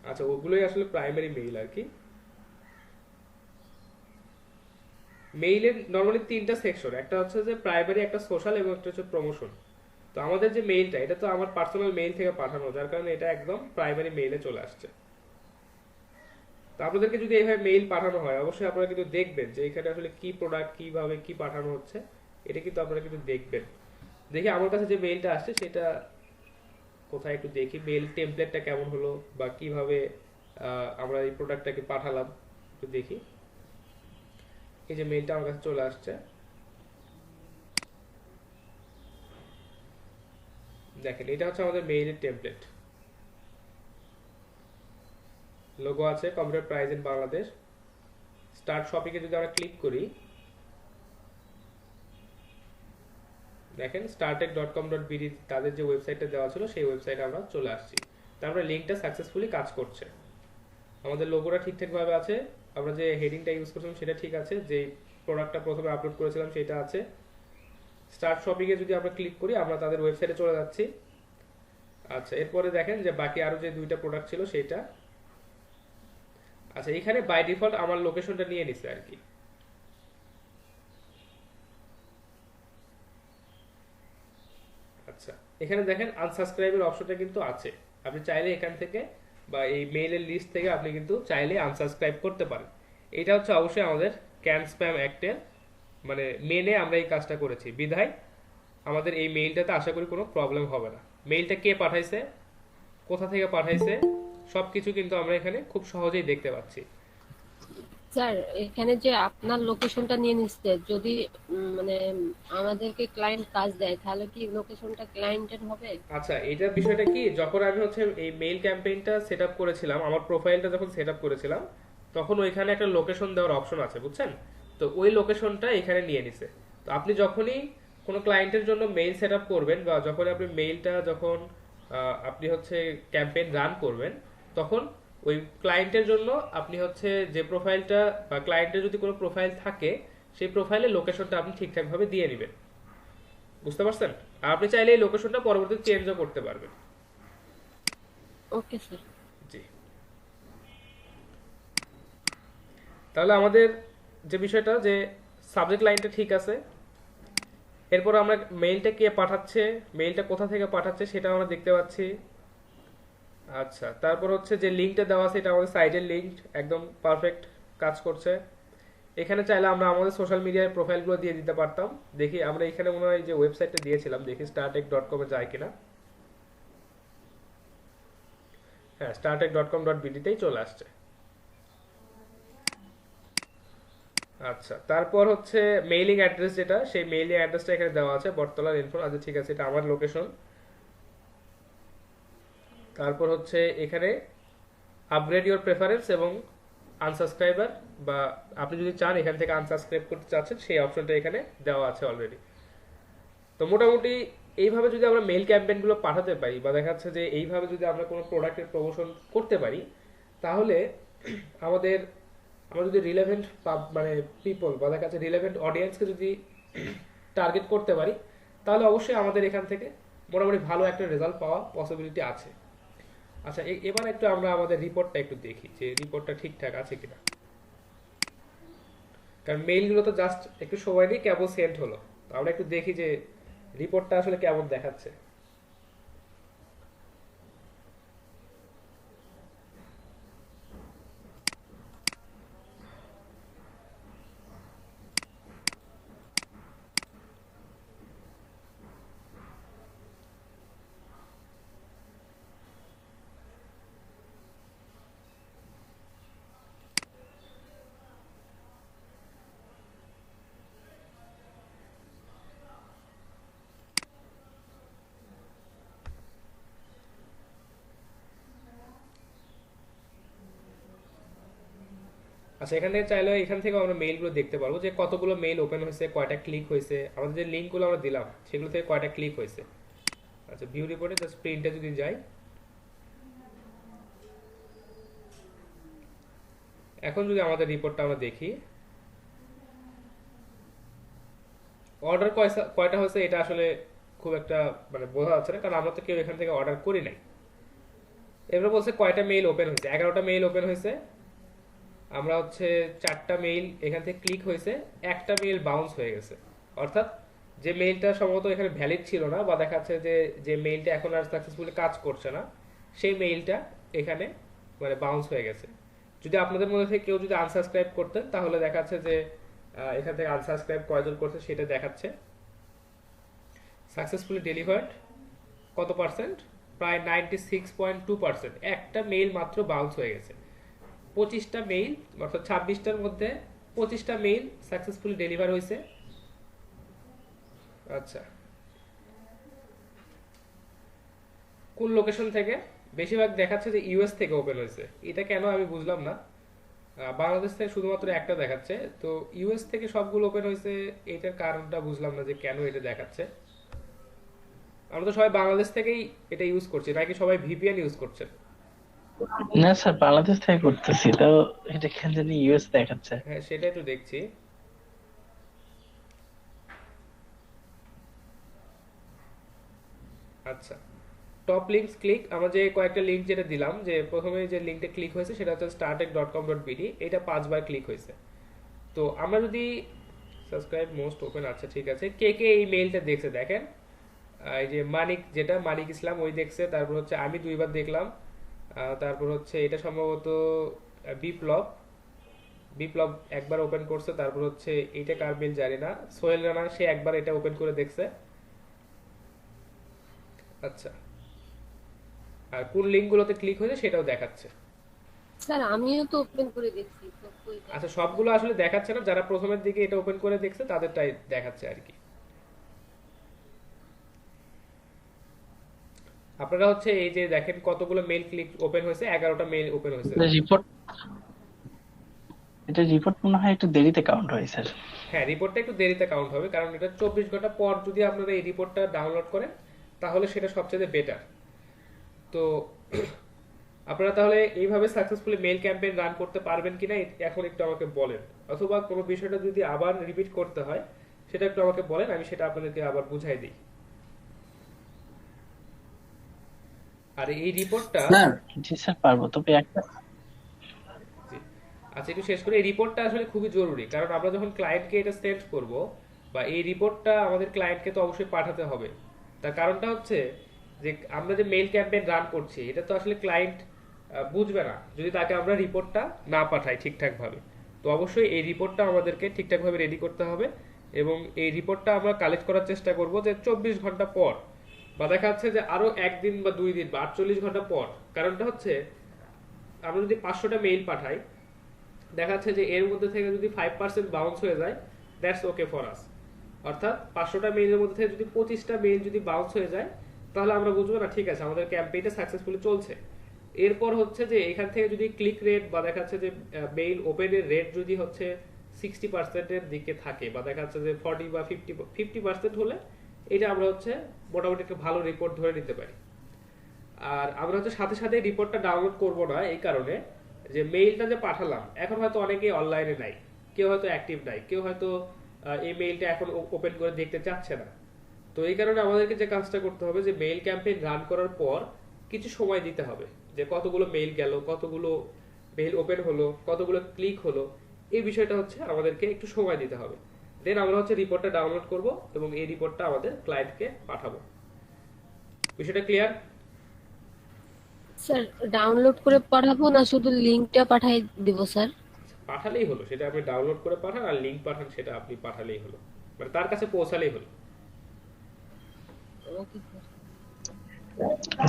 আচ্ছা, ওগুলোই আসলে প্রাইমারি মেইল আর কি। মেইলের নরমালি তিনটা সেকশন, একটা হচ্ছে যে প্রাইমারি, একটা সোশ্যাল এবং একটা হচ্ছে প্রমোশন। তো আমাদের যে মেইলটা এটা তো আমার পার্সোনাল মেইল থেকে পাঠানো, যার কারণে এটা একদম প্রাইমারি মেইলে চলে আসছে। তো আপনাদেরকে যদি এইভাবে মেইল পাঠানো হয় অবশ্যই আপনারা কিন্তু দেখবেন যে এখানে আসলে কি প্রোডাক্ট কিভাবে কি পাঠানো হচ্ছে, এটা কিন্তু আপনারা কিন্তু দেখবেন। দেখি আমার কাছে যে মেইলটা আসছে সেটা কোথায় একটু দেখি, মেইল টেমপ্লেটটা কেমন হলো বা কিভাবে আমরা এই প্রোডাক্টটাকে পাঠালাম একটু দেখি। এই যে মেইলটা আমার কাছে চলে আসছে, দেখেন এটা হচ্ছে আমাদের মেইলের টেমপ্লেট। লোগো আছে computer price in Bangladesh. Start shopping এ যদি আমরা ক্লিক করি, দেখেন startech.com.bd তাদের যে ওয়েবসাইটটা দেওয়া ছিল সেই ওয়েবসাইটে আমরা চলে আসছি। তারপরে লিংকটা সাকসেসফুলি কাজ করছে, আমাদের লোগোটা ঠিকঠাকভাবে আছে, আমরা যে হেডিংটা ইউজ করছিলাম সেটা ঠিক আছে, যে প্রোডাক্টটা প্রথমে আপলোড করেছিলাম সেটা আছে। স্টার্ট শপিং এ যদি আমরা ক্লিক করি আমরা তাদের ওয়েবসাইটে চলে যাচ্ছি। আচ্ছা, এরপরে দেখেন যে বাকি আরো যে দুইটা প্রোডাক্ট ছিল সেটা। আচ্ছা, এখানে বাই ডিফল্ট আমার লোকেশনটা নিয়ে নিছে আর কি। আচ্ছা, এখানে দেখেন আনসাবস্ক্রাইবের অপশনটা কিন্তু আছে, আপনি চাইলে এখান থেকে বা এই মেইলের লিস্ট থেকে আপনি কিন্তু চাইলে আনসাবস্ক্রাইব করতে পারেন। এটা হচ্ছে অবশ্যই আমাদের ক্যান স্প্যাম অ্যাক্টের মানে মেনে আমরা এই কাজটা করেছি বিধায় আমাদের এই মেইলটাতে আশা করি কোনো প্রবলেম হবে না। মেইলটা কে পাঠাইছে, কোথা থেকে পাঠাইছে, সবকিছু কিন্তু আমরা এখানে খুব সহজেই দেখতে পাচ্ছি। স্যার এখানে যে আপনার লোকেশনটা নিয়ে নিচ্ছে, যদি মানে আমাদেরকে ক্লায়েন্ট কাজ দেয় তাহলে কি লোকেশনটা ক্লায়েন্টের হবে? আচ্ছা, এটার বিষয়টা কি, যখন আমি হচ্ছে এই মেইল ক্যাম্পেইনটা সেট আপ করেছিলাম, আমার প্রোফাইলটা যখন সেট আপ করেছিলাম তখন ওইখানে একটা লোকেশন দেওয়ার অপশন আছে, বুঝছেন? তো ওই লোকেশনটা এখানে নিয়ে নিছে। তো আপনি যখনই কোনো ক্লায়েন্টের জন্য মেইল সেট আপ করবেন বা যখন আপনি মেইলটা যখন আপনি হচ্ছে ক্যাম্পেইন রান করবেন, তখন ওই ক্লায়েন্টের জন্য আপনি হচ্ছে যে প্রোফাইলটা বা ক্লায়েন্টের যদি কোনো প্রোফাইল থাকে সেই প্রোফাইলের লোকেশনটা আপনি ঠিকঠাকভাবে দিয়ে নেবেন, বুঝতে পারছেন? আর আপনি চাইলে এই লোকেশনটা পরবর্তীতে চেঞ্জও করতে পারবেন। Okay sir. জি, তাহলে আমাদের যে বিষয়টা যে সাবজেক্ট লাইনটা ঠিক আছে, এরপর আমরা মেইলটা কে পাঠাচ্ছে, মেইলটা কোথা থেকে পাঠাচ্ছে সেটা আমরা দেখতে পাচ্ছি। আচ্ছা, তারপর হচ্ছে যে লিঙ্কটা দেওয়া আছে এটা আমাদের সাইটের লিঙ্ক, একদম পারফেক্ট কাজ করছে। এখানে চাইলে আমরা আমাদের সোশ্যাল মিডিয়ার প্রোফাইলগুলো দিয়ে দিতে পারতাম। দেখি আমরা এখানে মনে হয় যে ওয়েবসাইটটা দিয়েছিলাম, দেখি startech.com এ যায় কিনা। হ্যাঁ, startech.com.bd তেই চলে আসছে। আচ্ছা, তারপর হচ্ছে মেইলিং অ্যাড্রেস, যেটা সেই মেইলিং অ্যাড্রেসটা এখানে দেওয়া আছে বটতলা রেনফোন। আচ্ছা ঠিক আছে, এটা আমার লোকেশন। তারপর হচ্ছে এখানে আপগ্রেড ইওর প্রেফারেন্স এবং আনসাবস্ক্রাইবার, বা আপনি যদি চান এখান থেকে আনসাবস্ক্রাইব করতে চাচ্ছেন সেই অপশনটা এখানে দেওয়া আছে অলরেডি। তো মোটামুটি এইভাবে যদি আমরা মেইল ক্যাম্পেইনগুলো পাঠাতে পারি বা দেখা যাচ্ছে যে এইভাবে যদি আমরা কোনো প্রোডাক্টের প্রমোশন করতে পারি, তাহলে আমাদের আমরা যদি রিলেভেন্ট মানে পিপল বা দেখা যাচ্ছে রিলেভেন্ট অডিয়েন্সকে যদি টার্গেট করতে পারি, তাহলে অবশ্যই আমাদের এখান থেকে মোটামুটি ভালো একটা রেজাল্ট পাওয়া পসিবিলিটি আছে। আচ্ছা, এবার একটু আমরা আমাদের রিপোর্টটা একটু দেখি যে রিপোর্টটা ঠিকঠাক আছে কিনা। কারণ মেইলগুলো তো জাস্ট একটু সময় নিয়ে কেবল সেন্ড হলো, তো আমরা একটু দেখি যে রিপোর্টটা আসলে কেমন দেখাচ্ছে। আচ্ছা, এখানে চাইলে এখান থেকে আমরা মেইলগুলো দেখতে পারবো যে কতগুলো মেইল ওপেন হয়েছে, কয়টা ক্লিক হয়েছে, আমাদের যে লিঙ্কগুলো আমরা দিলাম সেগুলো থেকে কয়টা ক্লিক হয়েছে। আচ্ছা, ভিউ রিপোর্টে জাস্ট প্রিন্টে যদি যাই, এখন যদি আমাদের রিপোর্টটা আমরা দেখি, অর্ডার কয়টা হয়েছে এটা আসলে খুব একটা মানে বোঝা যাচ্ছে না, কারণ আমরা তো কেউ এখান থেকে অর্ডার করি নাই। এবার বলছে কয়টা মেইল ওপেন হয়েছে, 11টা মেইল ওপেন হয়েছে। আমরা হচ্ছে 4টা মেইল এখান থেকে ক্লিক হয়েছে, একটা মেইল বাউন্স হয়ে গেছে। অর্থাৎ যে মেইলটা সম্ভবত এখানে ভ্যালিড ছিল না, বা দেখা যাচ্ছে যে যে মেইলটা এখন আর সাকসেসফুলি কাজ করছে না, সেই মেইলটা এখানে মানে বাউন্স হয়ে গেছে। যদি আপনাদের মধ্যে থেকে কেউ যদি আনসাবস্ক্রাইব করতেন তাহলে দেখাচ্ছে যে এখান থেকে আনসাবস্ক্রাইব কয়জন করছে সেটা দেখাচ্ছে। সাকসেসফুলি ডেলিভার্ড কত পার্সেন্ট, প্রায় 96.2%। একটা মেইল মাত্র বাউন্স হয়ে গেছে। 25টা মেইল অর্থাৎ 26টার মধ্যে 25টা মেইল সাকসেসফুলি ডেলিভার হয়েছে। আচ্ছা, কোন লোকেশন থেকে, বেশিরভাগ দেখাচ্ছে যে ইউএস থেকে ওপেন হয়েছে। এটা কেন আমি বুঝলাম না, বাংলাদেশ থেকে শুধুমাত্র একটা দেখাচ্ছে, তো ইউএস থেকে সবগুলো ওপেন হয়েছে, এটার কারণটা বুঝলাম না যে কেন এটা দেখাচ্ছে। আমরা তো সবাই বাংলাদেশ থেকেই এটা ইউজ করছি, নাকি সবাই ভিপিএন ইউজ করছেন? না স্যার, বাংলাদেশ থেকে করতেছি তো এটা কেন জানি ইউএস দেখাচ্ছে। হ্যাঁ, সেটাই তো দেখছি। আচ্ছা, টপ লিঙ্কস ক্লিক, আমরা যে কয়েকটা লিঙ্ক যেটা দিলাম, যে প্রথমে যে লিঙ্কটা ক্লিক হয়েছে সেটা হচ্ছে startec.com.bd, এটা 5 বার ক্লিক হয়েছে। তো আমরা যদি সাবস্ক্রাইব মোস্ট ওপেন, আচ্ছা ঠিক আছে, কে কে এই মেইলটা দেখছে দেখেন। এই যে মানিক, যেটা মানিক ইসলাম ওই দেখছে, তারপর হচ্ছে আমি 2 বার দেখলাম, তারপর হচ্ছে এটা সম্ভবত বিপ্লব, বিপ্লব একবার ওপেন করছে, তারপর হচ্ছে এইটা কার মেইল জানি না, সোহেল রানা সে একবার এটা ওপেন করে দেখছে। আচ্ছা, আর কোন লিঙ্কগুলোতে ক্লিক হয়েছে সেটাও দেখাচ্ছে। স্যার আমিও তো ওপেন করে দেখছি তো কই আচ্ছা, দেখাচ্ছে? সবগুলো আসলে দেখাচ্ছে না, যারা প্রথমের দিকে এটা ওপেন করে দেখছে তাদেরটাই দেখাচ্ছে আর কি। আপনারা হচ্ছে এই যে দেখেন কতগুলো মেইল ক্লিক ওপেন হয়েছে, 11টা মেইল ওপেন হয়েছে। এটা রিপোর্ট মনে হয় একটু দেরিতে কাউন্ট হয় স্যার। হ্যাঁ, রিপোর্টটা একটু দেরিতে কাউন্ট হবে, কারণ এটা 24 ঘন্টা পর যদি আপনারা এই রিপোর্টটা ডাউনলোড করেন তাহলে সেটা সবচেয়ে বেটার। তো আপনারা তাহলে এইভাবে সাকসেসফুলি মেইল ক্যাম্পেইন রান করতে পারবেন কিনা এখন একটু আমাকে বলেন, অথবা কোনো বিষয়টা যদি আবার রিপিট করতে হয় সেটা একটু আমাকে বলেন, আমি সেটা আপনাদেরকে আবার বুঝাই দিই। আর এই রিপোর্টটা, জি স্যার পারবো, তবে একটা জি, আচ্ছা একটু শেষ করে, এই রিপোর্টটা আসলে খুবই জরুরি, কারণ আমরা যখন ক্লায়েন্টকে এটা সেন্ড করব, বা এই রিপোর্টটা আমাদের ক্লায়েন্টকে তো অবশ্যই পাঠাতে হবে। তার কারণটা হচ্ছে যে আমরা যে মেইল ক্যাম্পেইন রান করছি এটা তো আসলে ক্লায়েন্ট বুঝবে না যদি তাকে আমরা রিপোর্টটা না পাঠাই ঠিকঠাক ভাবে। তো অবশ্যই এই রিপোর্টটা আমাদেরকে ঠিকঠাক ভাবে রেডি করতে হবে, এবং এই রিপোর্টটা আমরা কালেক্ট করার চেষ্টা করব যে 24 ঘন্টা পর, বা দেখা যাচ্ছে যে আরো একদিন বা 2 দিন বা 48 ঘন্টা পর। কারণটা হচ্ছে আমরা যদি 500টা মেইল পাঠাই, দেখা যাচ্ছে যে এর মধ্যে থেকে যদি 5% বাউন্স হয়ে যায়, দ্যাটস ওকে ফর আস। অর্থাৎ 500টা মেইলের মধ্যে থেকে যদি 25টা মেইল যদি বাউন্স হয়ে যায়, তাহলে আমরা বুঝবো না ঠিক আছে আমাদের ক্যাম্পেইনটা সাকসেসফুলি চলছে। এরপর হচ্ছে যে এখান থেকে যদি ক্লিক রেট বা দেখা যাচ্ছে যে মেইল ওপেনের রেট যদি হচ্ছে 60%-এর দিকে থাকে, বা দেখা যাচ্ছে যে 40 বা 50% হলে এটা আমরা হচ্ছে মোটামুটি একটা ভালো রিপোর্ট ধরে নিতে পারি। আর আমরা হচ্ছে সাথে সাথে রিপোর্টটা ডাউনলোড করব না এই কারণে যে মেইলটা যে পাঠালাম এখন হয়তো অনেকেই অনলাইনে নাই, কেউ হয়তো অ্যাক্টিভ নাই, কেউ হয়তো এই মেইলটা এখন ওপেন করে দেখতে চাচ্ছে না। তো এই কারণে আমাদেরকে যে কাজটা করতে হবে যে মেইল ক্যাম্পেইন রান করার পর কিছু সময় দিতে হবে, যে কতগুলো মেইল গেল, কতগুলো মেইল ওপেন হলো, কতগুলো ক্লিক হলো, এই বিষয়টা হচ্ছে আমাদেরকে একটু সময় দিতে হবে। দেন আমরা হচ্ছে রিপোর্টটা ডাউনলোড করব এবং এই রিপোর্টটা আমাদের ক্লায়েন্টকে পাঠাবো। বিষয়টা ক্লিয়ার? স্যার ডাউনলোড করে পাঠাবো না শুধু লিংকটা পাঠিয়ে দিব স্যার? পাঠালেই হলো, সেটা আপনি ডাউনলোড করে পাঠান আর লিংক পাঠান, সেটা আপনি পাঠালেই হলো, মানে তার কাছে পৌঁছালেই হলো। Okay sir.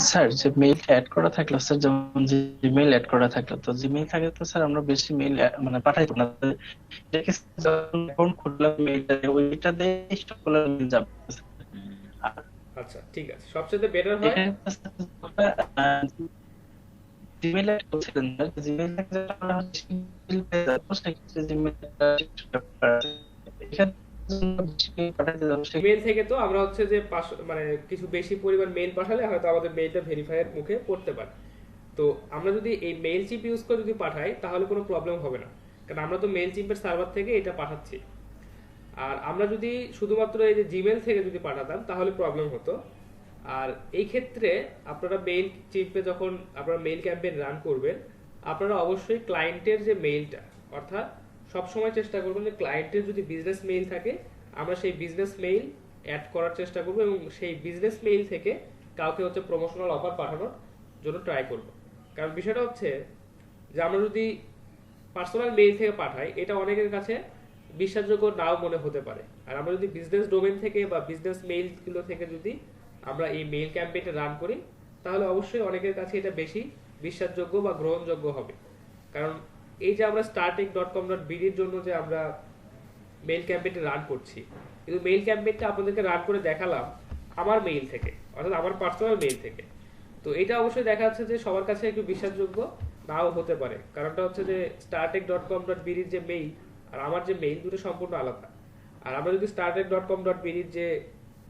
স্যার যে মেইল অ্যাড করা থাকলো, স্যার যেমন জিমেইল অ্যাড করা থাকলো, তো জিমেইল থাকে তো স্যার আমরা বেশি মেইল মানে পাঠাই না, দেখি যখন অ্যাকাউন্ট খুললাম মেইলটা ওইটা দিয়ে সবগুলো মেইল যাবে। আর আচ্ছা ঠিক আছে, সবচেয়ে বেটার হয় জিমেইল অ্যাড করছিলেন না, জিমেইল থেকে যেটা আমরা হচ্ছে মেইল পেয়ে যাবো, সেক্ষেত্রে জিমেইলটা এখানে পাঠাতে যাবো। মেল থেকে তো আমরা হচ্ছে যে মানে কিছু বেশি পরিমাণ মেইল পাঠালে হয়তো আমাদের মেইলটা ভেরিফাইয়ের মুখে পড়তে পারে। তো আমরা যদি এই মেইল চিপ ইউজ করে যদি পাঠাই তাহলে কোনো প্রবলেম হবে না, কারণ আমরা তো মেইল চিপের সার্ভার থেকে এটা পাঠাচ্ছি। আর আমরা যদি শুধুমাত্র এই যে জিমেল থেকে যদি পাঠাতাম তাহলে প্রবলেম হতো। আর এই ক্ষেত্রে আপনারা মেইল চিপে যখন আপনারা মেইল ক্যাম্পেইন রান করবেন, আপনারা অবশ্যই ক্লায়েন্টের যে মেইলটা, অর্থাৎ সবসময় চেষ্টা করবেন যে ক্লায়েন্টের যদি বিজনেস মেইল থাকে আমরা সেই বিজনেস মেইল অ্যাড করার চেষ্টা করব এবং সেই বিজনেস মেইল থেকে কাউকে হচ্ছে প্রমোশনাল অফার পাঠানোর জন্য ট্রাই করব। কারণ বিষয়টা হচ্ছে যে আমরা যদি পার্সোনাল মেইল থেকে পাঠাই এটা অনেকের কাছে বিশ্বাসযোগ্য নাও মনে হতে পারে। আর আমরা যদি বিজনেস ডোমেন থেকে বা বিজনেস মেইলগুলো থেকে যদি আমরা এই মেইল ক্যাম্পেইনটা রান করি তাহলে অবশ্যই অনেকের কাছে এটা বেশি বিশ্বাসযোগ্য বা গ্রহণযোগ্য হবে। কারণ এই যে আমরা starting.com.bd এর জন্য যে আমরা মেইল ক্যাম্পেইনটা রান করছি, কিন্তু মেইল ক্যাম্পেইনটা আপনাদেরকে রান করে দেখালাম আমার মেইল থেকে, অর্থাৎ আমার পার্সোনাল মেইল থেকে। তো এটা অবশ্যই দেখা যাচ্ছে যে সবার কাছে একটু বিশ্বাসযোগ্য নাও হতে পারে, কারণটা হচ্ছে যে starting.com.bd এর যে মেইল আর আমার যে মেইল দুটো সম্পূর্ণ আলাদা। আর আমরা যদি starting.com.bd এর যে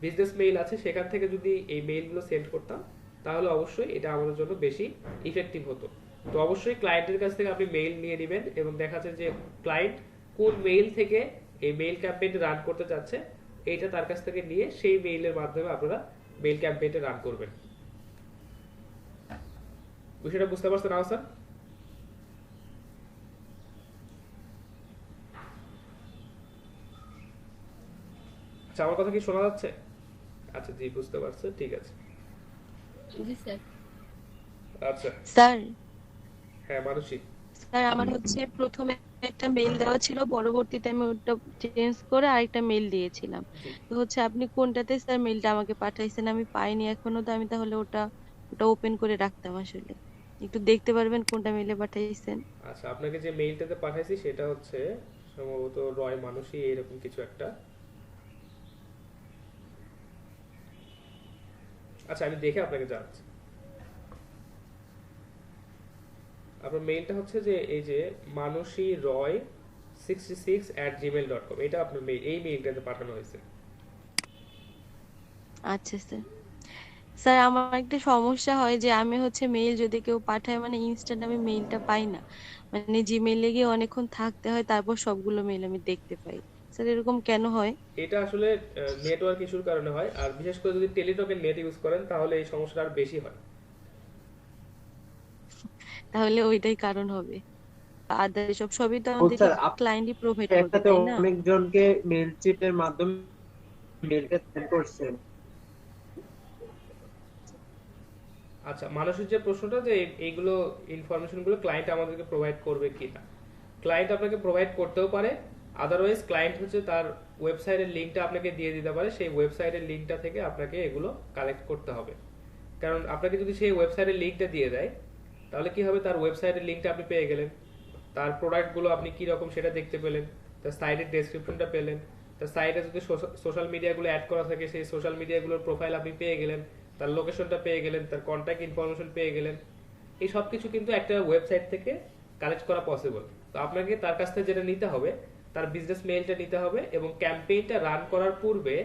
বিজনেস মেইল আছে সেখান থেকে যদি এই মেইলগুলো সেন্ড করতাম তাহলে অবশ্যই এটা আমাদের জন্য বেশি ইফেক্টিভ হতো। তো অবশ্যই ক্লায়েন্টের কাছ থেকে আপনি মেইল নিয়ে নেবেন এবং দেখা যাচ্ছে যে ক্লায়েন্ট কোন মেইল থেকে এই মেইল ক্যাম্পেইনটা রান করতে চাচ্ছে এইটা তার কাছ থেকে নিয়ে সেই মেইলের মাধ্যমে আপনারা মেইল ক্যাম্পেইনটা রান করবেন। বিষয়টা বুঝতে পারছেন নাও স্যার? আচ্ছা আমার কথা কি শোনা যাচ্ছে? আচ্ছা জি বুঝতে পারছে, ঠিক আছে। জি স্যার। আচ্ছা স্যার হ্যাঁ মানসী। স্যার আমার হচ্ছে প্রথমে একটা মেইল দেওয়া ছিল, পরবর্তীতে আমি ওটা চেঞ্জ করে আরেকটা মেইল দিয়েছিলাম। জি তো হচ্ছে আপনি কোনটাতে স্যার মেইলটা আমাকে পাঠাইছেন আমি পাইনি এখনো, তো আমি তাহলে ওটা ওটা ওপেন করে রাখতাম আসলে। একটু দেখতে পারবেন কোনটা মেইলে পাঠাইছেন? আচ্ছা আপনাকে যে মেইলটাতে পাঠাইছি সেটা হচ্ছে সম্ভবত রয় মানসী এরকম কিছু একটা। আচ্ছা আমি দেখে আপনাকে জানাচ্ছি। আপনার মেইলটা হচ্ছে যে এই যে মানসী রয় 66@gmail.com, এটা আপনার মেইল, এই মেইলটাতে পাঠানো হয়েছে। আচ্ছা স্যার। স্যার আমার একটা সমস্যা হয় যে আমি হচ্ছে মেইল যদি কেউ পাঠায় মানে ইনস্ট্যান্ট আমি মেইলটা পাই না, মানে জিমেইলে গিয়ে অনেকক্ষণ থাকতে হয় তারপর সবগুলো মেইল আমি দেখতে পাই। স্যার এরকম কেন হয়? এটা আসলে নেটওয়ার্ক ইস্যুর কারণে হয়, আর বিশেষ করে যদি টেলিটকের নেট ইউজ করেন তাহলে এই সমস্যাটা আর বেশি হয়। তাহলে ওইটাই কারণ হবে। আদার সব সবই তো ও আমাদের স্যার ক্লায়েন্টই প্রোভাইড করবে, একসাথে তাই না? অনেকজনকে মেল চিটের মাধ্যমে মেলটা সেন্ড করছেন। আচ্ছা মানুষের যে প্রশ্নটা যে এইগুলো ইনফরমেশনগুলো ক্লায়েন্ট আমাদেরকে প্রোভাইড করবে কিনা, ক্লায়েন্ট আপনাকে প্রোভাইড করতেও পারে, আদারওয়াইজ ক্লায়েন্ট হচ্ছে তার ওয়েবসাইটের লিঙ্কটা আপনাকে দিয়ে দিতে পারে, সেই ওয়েবসাইটের লিঙ্কটা থেকে আপনাকে এগুলো কালেক্ট করতে হবে। কারণ আপনাকে যদি সেই ওয়েবসাইটের লিঙ্কটা দিয়ে দেয় তাহলে কি হবে, তার ওয়েবসাইটের লিঙ্কটা আপনি পেয়ে গেলেন, তার প্রোডাক্টগুলো আপনি কি রকম সেটা দেখতে পেলেন, তার সাইটের ডেসক্রিপশনটা পেলেন, তার সাইটে যদি সোশ্যাল মিডিয়াগুলো অ্যাড করা থাকে সেই সোশ্যাল মিডিয়াগুলোর প্রোফাইল আপনি পেয়ে গেলেন, তার লোকেশনটা পেয়ে গেলেন, তার কন্ট্যাক্ট ইনফরমেশন পেয়ে গেলেন। এই সব কিছু কিন্তু একটা ওয়েবসাইট থেকে কালেক্ট করা পসিবল। তো আপনাকে তার কাছ থেকে যেটা নিতে হবে তার বিজনেস মেইলটা নিতে হবে এবং ক্যাম্পেইনটা রান করার পূর্বে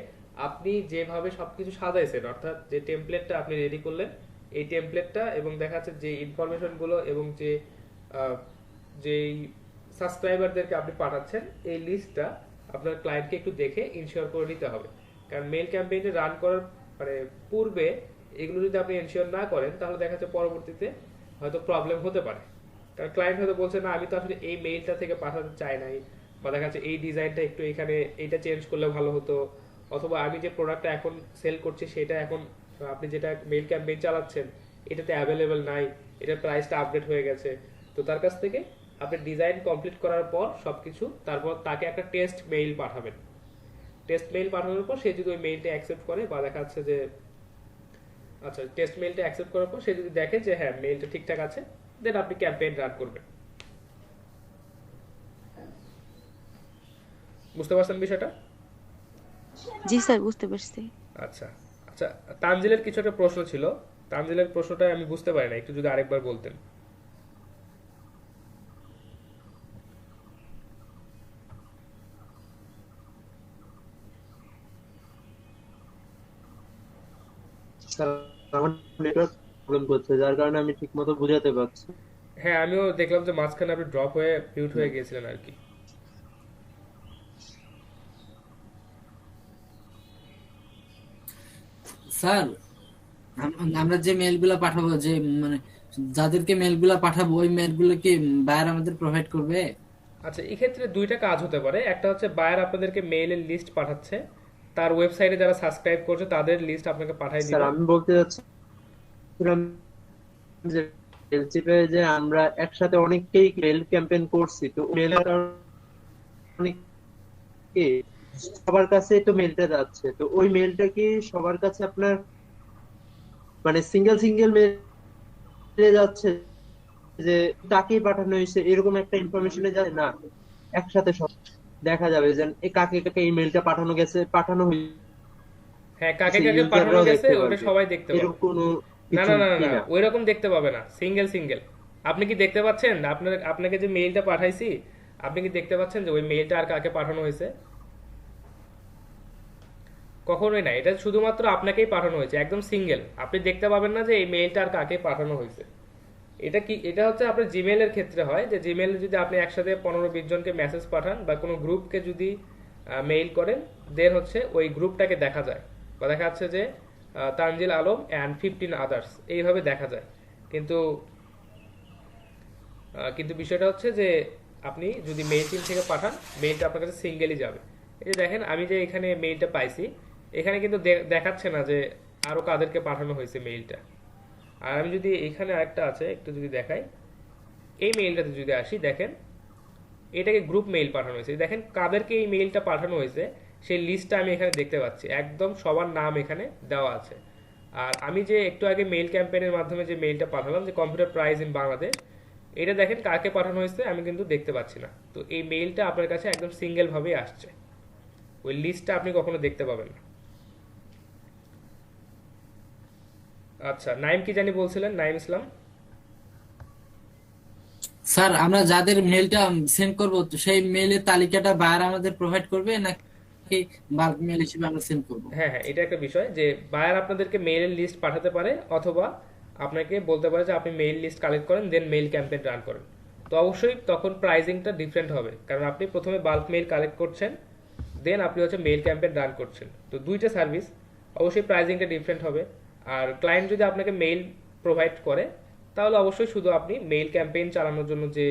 আপনি যেভাবে সবকিছু সাজাইছেন, অর্থাৎ যে টেমপ্লেটটা আপনি রেডি করলেন এই টেমপ্লেটটা এবং দেখা যাচ্ছে যে ইনফরমেশনগুলো এবং যে যেই সাবস্ক্রাইবারদেরকে আপনি পাঠাচ্ছেন এই লিস্টটা আপনার ক্লায়েন্টকে একটু দেখে ইনশিওর করে নিতে হবে। কারণ মেইল ক্যাম্পেইনে রান করার মানে পূর্বে এগুলো যদি আপনি এনশিওর না করেন তাহলে দেখা যাচ্ছে পরবর্তীতে হয়তো প্রবলেম হতে পারে। কারণ ক্লায়েন্ট হয়তো বলছে না আমি তো আসলে এই মেইলটা থেকে পাঠাতে চাই নাই, বা দেখা যাচ্ছে এই ডিজাইনটা একটু এখানে এইটা চেঞ্জ করলে ভালো হতো, অথবা আমি যে প্রোডাক্টটা এখন সেল করছি সেটা এখন আপনি যেটা মেইল ক্যাম্পেইন চালাচ্ছেন এটাতে অ্যাভেলেবেল নাই, এটার প্রাইসটা আপডেট হয়ে গেছে। তো তার কাছ থেকে আপনি ডিজাইন কমপ্লিট করার পর সবকিছু তারপর তাকে একটা টেস্ট মেইল পাঠাবেন। টেস্ট মেইল পাঠানোর পর সে যদি ওই মেইলটা অ্যাকসেপ্ট করে বা দেখা যাচ্ছে যে আচ্ছা টেস্ট মেইলটা অ্যাকসেপ্ট করার পর সে যদি দেখে যে হ্যাঁ মেইলটা ঠিকঠাক আছে, দেন আপনি ক্যাম্পেইন রান করবেন। বুঝতে পারছেন বিষয়টা? জি স্যার, বুঝতে পারছি। আচ্ছা আচ্ছা, তানজিলের কিছু একটা প্রশ্ন ছিল, তানজিলের প্রশ্নটা আমি বুঝতে পারি না, একটু যদি আরেকবার বলতেন। স্যার আমার নেটওয়ার্ক প্রবলেম করছে, যার কারণে আমি ঠিকমতো বুঝাতে পারছি না। হ্যাঁ আমিও দেখলাম যে মাঝখানে আপনি ড্রপ হয়ে মিউট হয়ে গিয়েছিলেন আর কি। স্যার আমরা যে মেলগুলো পাঠাবো, যে মানে যাদেরকে মেলগুলো পাঠাবো ওই মেলগুলো কি বায়ার আমাদের প্রোভাইড করবে? আচ্ছা এই ক্ষেত্রে দুইটা কাজ হতে পারে, একটা হচ্ছে বায়ার আপনাদেরকে মেইলের লিস্ট পাঠাচ্ছে, তার ওয়েবসাইটে যারা সাবস্ক্রাইব করছে তাদের লিস্ট আপনাকে পাঠিয়ে স্যার দিবে। আমি বলতে চাচ্ছিলাম যে এলচিপে যে আমরা একসাথে অনেককেই মেল ক্যাম্পেইন করছি, তো মেলের কারণে কি সবার কাছে তো মেলটা যাচ্ছে, তো ওই মেলটা কি সবার কাছে আপনার মানে সিঙ্গেল সিঙ্গেল মেলে যাচ্ছে যে কাকেই পাঠানো হয়েছে এরকম একটা ইনফরমেশনে যায় না, একসাথে সব দেখা যাবে যে এ কাকে কাকে ইমেলটা পাঠানো হ্যাঁ কাকে হয়েছে, কাকে পাঠানো ইউজাররাও গেছে দেখতে ওটা পারবে। সবাই দেখতে পাবে। এরকম কোনো না কিছু না না না কি না, না? ওই রকম দেখতে পাবে না, সিঙ্গেল সিঙ্গেল। আপনি কি দেখতে পাচ্ছেন আপনাকে যে মেইলটা পাঠাইছি, আপনি কি দেখতে পাচ্ছেন যে ওই মেইলটা আর কাকে পাঠানো হয়েছে? কখনোই না, এটা শুধুমাত্র আপনাকেই পাঠানো হয়েছে, একদম সিঙ্গেল। আপনি দেখতে পাবেন না যে এই মেইলটা আর কাকে পাঠানো হয়েছে। এটা কি, এটা হচ্ছে আপনার জিমেইলের ক্ষেত্রে হয়, যে জিমেইলে যদি আপনি একসাথে 15-20 জনকে মেসেজ পাঠান বা কোনো গ্রুপকে যদি মেইল করেন, দেন হচ্ছে ওই গ্রুপটাকে দেখা যায়, বা দেখা যাচ্ছে যে তানজিল আলম অ্যান্ড 15 আদার্স এইভাবে দেখা যায়। কিন্তু কিন্তু বিষয়টা হচ্ছে যে আপনি যদি মেইল টিম থেকে পাঠান, মেইলটা আপনার কাছে সিঙ্গেলই যাবে। এই যে দেখেন আমি যে এখানে মেইলটা পাইছি, এখানে কিন্তু দেখাচ্ছে না যে আরো কাদেরকে পাঠানো হয়েছে মেইলটা। আর আমি যদি এখানে আরেকটা আছে একটু যদি দেখাই, এই মেইলটাতে যদি আসি, দেখেন এটাকে গ্রুপ মেইল পাঠানো হয়েছে। দেখেন কাদেরকে এই মেইলটা পাঠানো হয়েছে সেই লিস্টটা আমি এখানে দেখতে পাচ্ছি, একদম সবার নাম এখানে দেওয়া আছে। আর আমি যে একটু আগে মেইল ক্যাম্পেইনের মাধ্যমে যে মেইলটা পাঠালাম, যে কম্পিউটার প্রাইজ ইন বাংলাদেশ, এটা দেখেন কাকে পাঠানো হয়েছে আমি কিন্তু দেখতে পাচ্ছি না। তো এই মেইলটা আপনার কাছে একদম সিঙ্গেল ভাবেই আসছে, ওই লিস্টটা আপনি কখনো দেখতে পাবেন না। আচ্ছা নাইম কি জানি বলছিলেন, নাইম ইসলাম? স্যার আমরা যাদের মেলটা সেন্ড করব সেই মেলের তালিকাটা বায়ার আমাদের প্রোভাইড করবে নাকি বাল্ক মেল হিসেবে আমরা সেন্ড করব? হ্যাঁ হ্যাঁ, এটা একটা বিষয় যে বায়ার আপনাদেরকে মেইলের লিস্ট পাঠাতে পারে, অথবা আপনাকে বলতে পারে যে আপনি মেইল লিস্ট কালেক্ট করেন দেন মেইল ক্যাম্পেইন রান করেন। তো অবশ্যই তখন প্রাইসিংটা ডিফারেন্ট হবে, কারণ আপনি প্রথমে বাল্ক মেইল কালেক্ট করছেন, দেন আপনি হচ্ছে মেইল ক্যাম্পেইন রান করছেন। তো দুইটা সার্ভিস, অবশ্যই প্রাইসিংটা ডিফারেন্ট হবে। আর ক্লায়েন্ট যদি আপনাকে মেইল প্রোভাইড করে, তাহলে অবশ্যই শুধু আপনি মেইল ক্যাম্পেইন চালানোর জন্য যে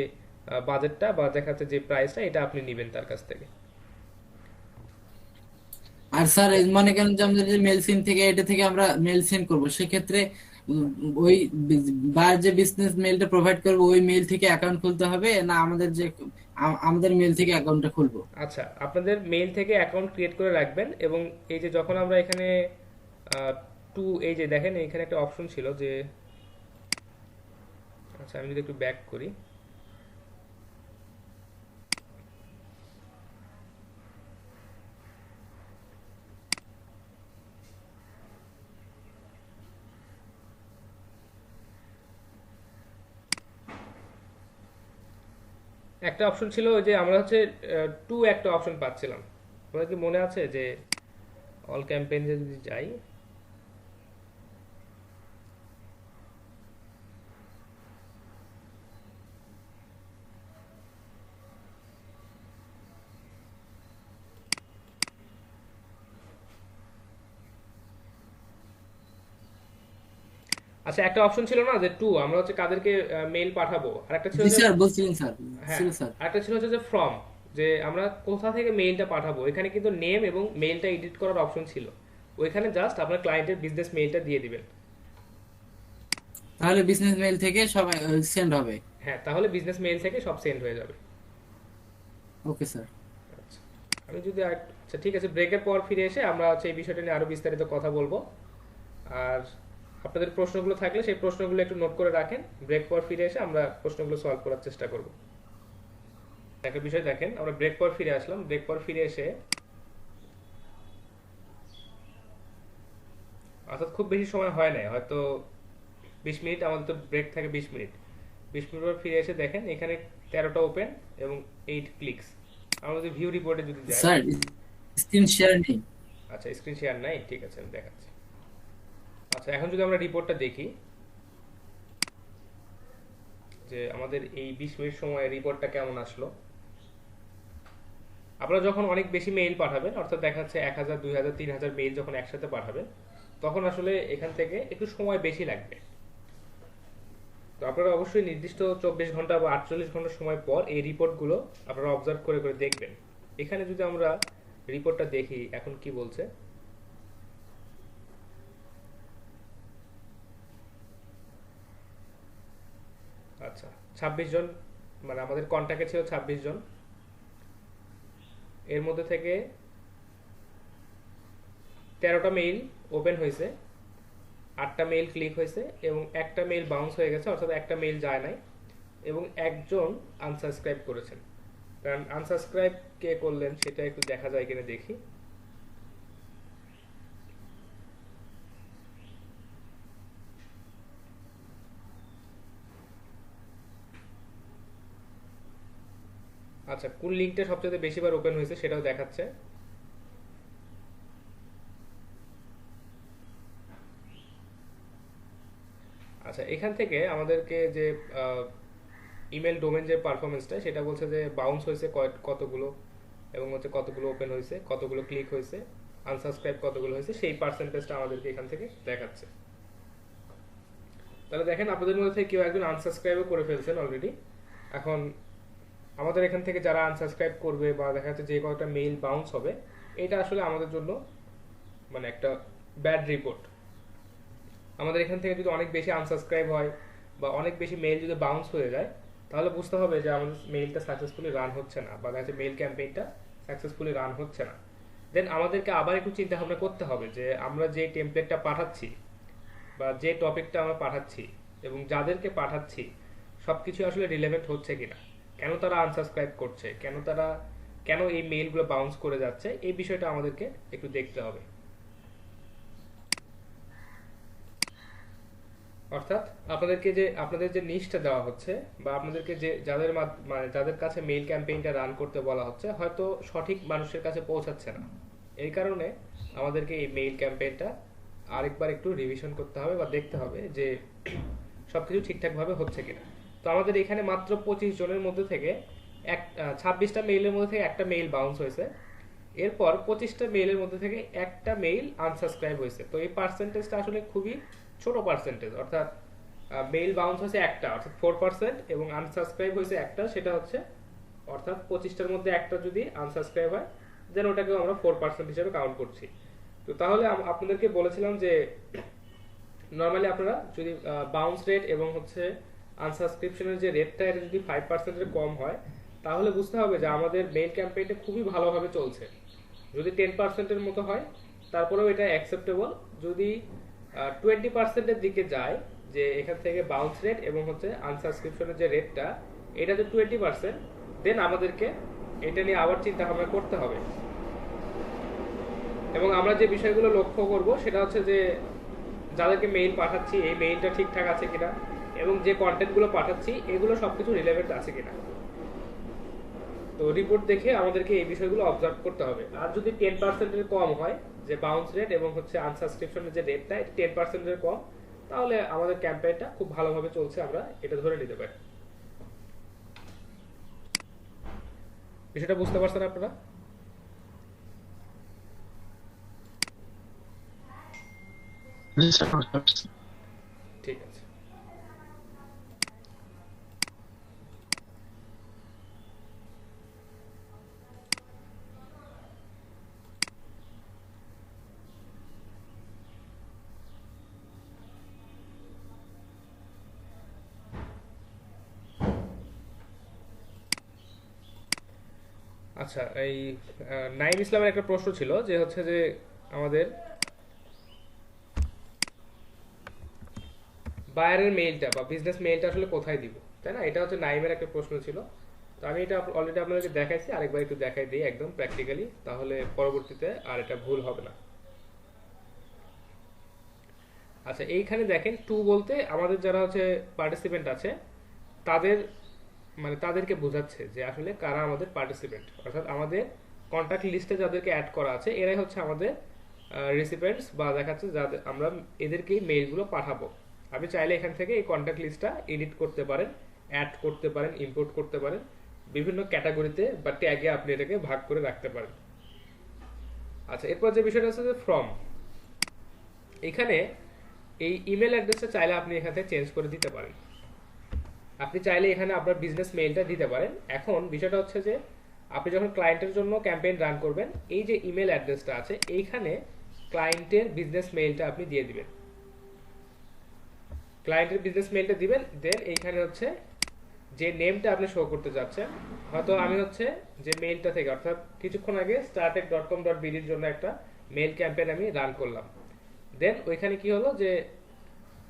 বাজেটটা বা দেখা যাচ্ছে যে প্রাইসটা, এটা আপনি নেবেন তার কাছ থেকে। আর স্যার এই মনে করেন যে আমাদের যে মেল সিম থেকে এটা থেকে আমরা মেল সেন্ড করব, সেক্ষেত্রে উম, ওই বায়ার যে বিজনেস মেলটা প্রোভাইড করবে ওই মেল থেকে অ্যাকাউন্ট খুলতে হবে, না আমাদের যে আমাদের মেল থেকে অ্যাকাউন্টটা খুলবো? আচ্ছা আপনাদের মেইল থেকে অ্যাকাউন্ট ক্রিয়েট করে রাখবেন, এবং এই যে যখন আমরা এখানে টু, এই যে দেখেন এখানে একটা অপশন ছিল যে, আচ্ছা আমি যদি একটু ব্যাক করি, একটা অপশন ছিল ওই যে আমরা হচ্ছে টু একটা অপশন পাচ্ছিলাম, আপনাদের কি মনে আছে যে অল ক্যাম্পেইনে যদি যাই, আচ্ছা, একটা অপশন ছিল না যে টু, আমরা হচ্ছে কাদেরকে মেইল পাঠাবো, আর একটা ছিল জি যে, স্যার, বলছিলেন স্যার, হ্যাঁ, ছিল স্যার। আরেকটা ছিল হচ্ছে যে ফ্রম, যে আমরা কোথা থেকে মেইলটা পাঠাবো। এখানে কিন্তু নেম এবং মেইলটা এডিট করার অপশন ছিল, ওইখানে জাস্ট আপনার ক্লায়েন্টের বিজনেস মেইলটা দিয়ে দিবেন। তাহলে বিজনেস মেইল থেকে সবাই সেন্ড হবে। হ্যাঁ, তাহলে বিজনেস মেইল থেকে সব সেন্ড হয়ে যাবে। Okay sir. আচ্ছা, আমি যদি আচ্ছা ঠিক আছে, ব্রেকের পর ফিরে এসে আমরা হচ্ছে এই বিষয়টা নিয়ে আরো বিস্তারিত কথা বলবো। আর আপনাদের প্রশ্নগুলো থাকলে সেই প্রশ্নগুলো একটু নোট করে রাখেন, ব্রেক পর ফিরে এসে আমরা প্রশ্নগুলো সলভ করার চেষ্টা করব। একটা বিষয় দেখেন, আমরা ব্রেক পর ফিরে আসলাম, ব্রেক পর ফিরে এসে অর্থাৎ খুব বেশি সময় হয় নাই, হয়তো 20 মিনিট, আমাদের তো ব্রেক থাকে 20 মিনিট। 20 মিনিট পর ফিরে এসে দেখেন এখানে 13টা ওপেন এবং 8 ক্লিকস। আমরা যদি ভিউ রিপোর্টে যদি যাই, স্যার স্ক্রিন শেয়ার নেই। আচ্ছা স্ক্রিন শেয়ার নাই, ঠিক আছে আমি দেখাচ্ছি। আচ্ছা, এখন যদি আমরা রিপোর্টটা দেখি যে আমাদের এই 20 মিনিট সময়ে রিপোর্টটা কেমন আসলো। আপনারা যখন অনেক বেশি মেইল পাঠাবেন, অর্থাৎ দেখা যাচ্ছে 1000, 2000, 3000 মেইল যখন একসাথে পাঠাবেন, তখন আসলে এখান থেকে একটু সময় বেশি লাগবে। তো আপনারা অবশ্যই নির্দিষ্ট 24 ঘন্টা বা 48 ঘন্টা সময় পর এই রিপোর্টগুলো আপনারা অবজার্ভ করে করে দেখবেন। এখানে যদি আমরা রিপোর্টটা দেখি এখন কি বলছে। আচ্ছা, 26 জন, মানে আমাদের কন্ট্যাক্টে ছিল 26 জন, এর মধ্যে থেকে 13টা মেইল ওপেন হয়েছে, 8টা মেইল ক্লিক হয়েছে এবং একটা মেইল বাউন্স হয়ে গেছে, অর্থাৎ একটা মেইল যায় নাই, এবং একজন আনসাবস্ক্রাইব করেছেন। কারণ আনসাবস্ক্রাইব কে করলেন সেটা একটু দেখা যায় কিনা দেখি। আচ্ছা, কোন লিঙ্কটা সবচেয়ে বেশিবার ওপেন হয়েছে সেটাও দেখাচ্ছে। আচ্ছা, এখান থেকে আমাদেরকে যে ইমেল ডোমেন যে পারফরমেন্সটা সেটা বলছে যে বাউন্স হয়েছে কতগুলো, এবং হচ্ছে কতগুলো ওপেন হয়েছে, কতগুলো ক্লিক হয়েছে, আনসাবস্ক্রাইব কতগুলো হয়েছে, সেই পার্সেন্টেজটা আমাদেরকে এখান থেকে দেখাচ্ছে। তাহলে দেখেন আপনাদের মধ্যে থেকে কেউ একজন আনসাবস্ক্রাইবও করে ফেলছেন অলরেডি। এখন আমাদের এখান থেকে যারা আনসাবস্ক্রাইব করবে বা দেখা যাচ্ছে যে কয়েকটা মেইল বাউন্স হবে, এটা আসলে আমাদের জন্য মানে একটা ব্যাড রিপোর্ট। আমাদের এখান থেকে যদি অনেক বেশি আনসাবস্ক্রাইব হয় বা অনেক বেশি মেইল যদি বাউন্স হয়ে যায়, তাহলে বুঝতে হবে যে আমাদের মেইলটা সাকসেসফুলি রান হচ্ছে না, বা দেখা যাচ্ছে মেইল ক্যাম্পেইনটা সাকসেসফুলি রান হচ্ছে না। দেন আমাদেরকে আবার একটু চিন্তা ভাবনা করতে হবে যে আমরা যে টেমপ্লেটটা পাঠাচ্ছি বা যে টপিকটা আমরা পাঠাচ্ছি এবং যাদেরকে পাঠাচ্ছি সবকিছু আসলে রিলেভেন্ট হচ্ছে কিনা, কেন তারা আনসাবস্ক্রাইব করছে, কেন এই মেইলগুলো বাউন্স করে যাচ্ছে, এই বিষয়টা আমাদেরকে একটু দেখতে হবে। অর্থাৎ আপনাদের যে নিশটা দেওয়া হচ্ছে বা আপনাদেরকে যে মানে যাদের কাছে মেইল ক্যাম্পেইনটা রান করতে বলা হচ্ছে, হয়তো সঠিক মানুষের কাছে পৌঁছাচ্ছে না। এই কারণে আমাদেরকে এই মেইল ক্যাম্পেইনটা আরেকবার একটু রিভিশন করতে হবে বা দেখতে হবে যে সবকিছু ঠিকঠাকভাবে হচ্ছে কিনা। তো আমাদের এখানে মাত্র 25 জনের মধ্যে থেকে 26টা মেইলের মধ্যে থেকে একটা মেইল বাউন্স হয়েছে, এরপর 25টা মেইলের মধ্যে থেকে একটা মেইল আনসাবস্ক্রাইব হয়েছে। তো এই পার্সেন্টেজটা আসলে খুবই ছোট পার্সেন্টেজ, অর্থাৎ মেইল বাউন্স হয়েছে একটা, অর্থাৎ 4%, এবং আনসাবস্ক্রাইব হয়েছে একটা, সেটা হচ্ছে অর্থাৎ 25টার মধ্যে একটা যদি আনসাবস্ক্রাইব হয় দেন ওটাকেও আমরা 4% হিসেবে কাউন্ট করছি। তো তাহলে আপনাদেরকে বলেছিলাম যে নর্মালি আপনারা যদি বাউন্স রেট এবং হচ্ছে আনসাবস্ক্রিপশনের যে রেটটা এটা যদি 5%-এর কম হয়, তাহলে বুঝতে হবে যে আমাদের মেইল ক্যাম্পেইনটা খুবই ভালোভাবে চলছে। যদি 10%-এর মতো হয় তারপরেও এটা অ্যাকসেপ্টেবল। যদি 20%-এর দিকে যায়, যে এখান থেকে বাউন্স রেট এবং হচ্ছে আনসাবস্ক্রিপশনের যে রেটটা এটা যে 20%, দেন আমাদেরকে এটা নিয়ে আবার চিন্তা ভাবনা করতে হবে। এবং আমরা যে বিষয়গুলো লক্ষ্য করব সেটা হচ্ছে যে যাদেরকে মেইল পাঠাচ্ছি এই মেইলটা ঠিকঠাক আছে কিনা, এবং যে কন্টেন্টগুলো পাঠাচ্ছি এগুলো সবকিছু রিলেভেন্ট আছে কিনা। তো রিপোর্ট দেখে আমাদেরকে এই বিষয়গুলো অবজার্ভ করতে হবে। আর যদি 10%-এর কম হয়, যে বাউন্স রেট এবং হচ্ছে আনসাবস্ক্রিপশনের যে রেটটা এটা 10%-এর কম, তাহলে আমাদের ক্যাম্পেইনটা খুব ভালোভাবে চলছে, আমরা এটা ধরে নিতে পারি। বিষয়টা বুঝতে পারছেন আপনারা? জি স্যার, বুঝতে পারছি। ঠিক আছে। আচ্ছা, এই নাইম ইসলামের একটা প্রশ্ন ছিল যে হচ্ছে যে আমাদের বায়ারের মেইলটা বা বিজনেস মেইলটা আসলে কোথায় দিব, তাই না? এটা হচ্ছে নাইমের একটা প্রশ্ন ছিল। তো আমি এটা অলরেডি আপনাদেরকে দেখাইছি, আরেকবার একটু দেখাই দিই একদম প্র্যাকটিক্যালি, তাহলে পরবর্তীতে আর এটা ভুল হবে না। আচ্ছা, এইখানে দেখেন টু বলতে আমাদের যারা হচ্ছে পার্টিসিপেন্ট আছে তাদের মানে তাদেরকে বোঝাচ্ছে যে আসলে কারা আমাদের পার্টিসিপেন্ট, অর্থাৎ আমাদের কন্ট্যাক্ট লিস্টে যাদেরকে অ্যাড করা আছে এরাই হচ্ছে আমাদের রেসিপিয়েন্টস, বা দেখাচ্ছে যাদের আমরা এদেরকেই মেইলগুলো পাঠাবো। আপনি চাইলে এখান থেকে এই কন্ট্যাক্ট লিস্টটা এডিট করতে পারেন, অ্যাড করতে পারেন, ইম্পোর্ট করতে পারেন, বিভিন্ন ক্যাটাগরিতে বা ট্যাগে আপনি এটাকে ভাগ করে রাখতে পারেন। আচ্ছা, এরপর যে বিষয়টা আছে যে ফ্রম, এখানে এই ইমেল অ্যাড্রেসটা চাইলে আপনি এখান থেকে চেঞ্জ করে দিতে পারেন। আপনি চাইলে এখানে আপনার বিজনেস মেইলটা দিতে পারেন। এখন বিষয়টা হচ্ছে যে আপনি যখন ক্লায়েন্টের জন্য ক্যাম্পেইন রান করবেন, এই যে ইমেল অ্যাড্রেসটা আছে এইখানে ক্লায়েন্টের বিজনেস মেইলটা আপনি দিয়ে দিবেন। ক্লায়েন্টের বিজনেস মেইলটা দিবেন, দেন এইখানে হচ্ছে যে নেমটা আপনি শো করতে যাচ্ছেন, হয়তো আমি হচ্ছে যে মেইলটা থেকে অর্থাৎ কিছুক্ষণ আগে startec.com.bd এর জন্য একটা মেইল ক্যাম্পেইন আমি রান করলাম। দেন ওইখানে কি হলো যে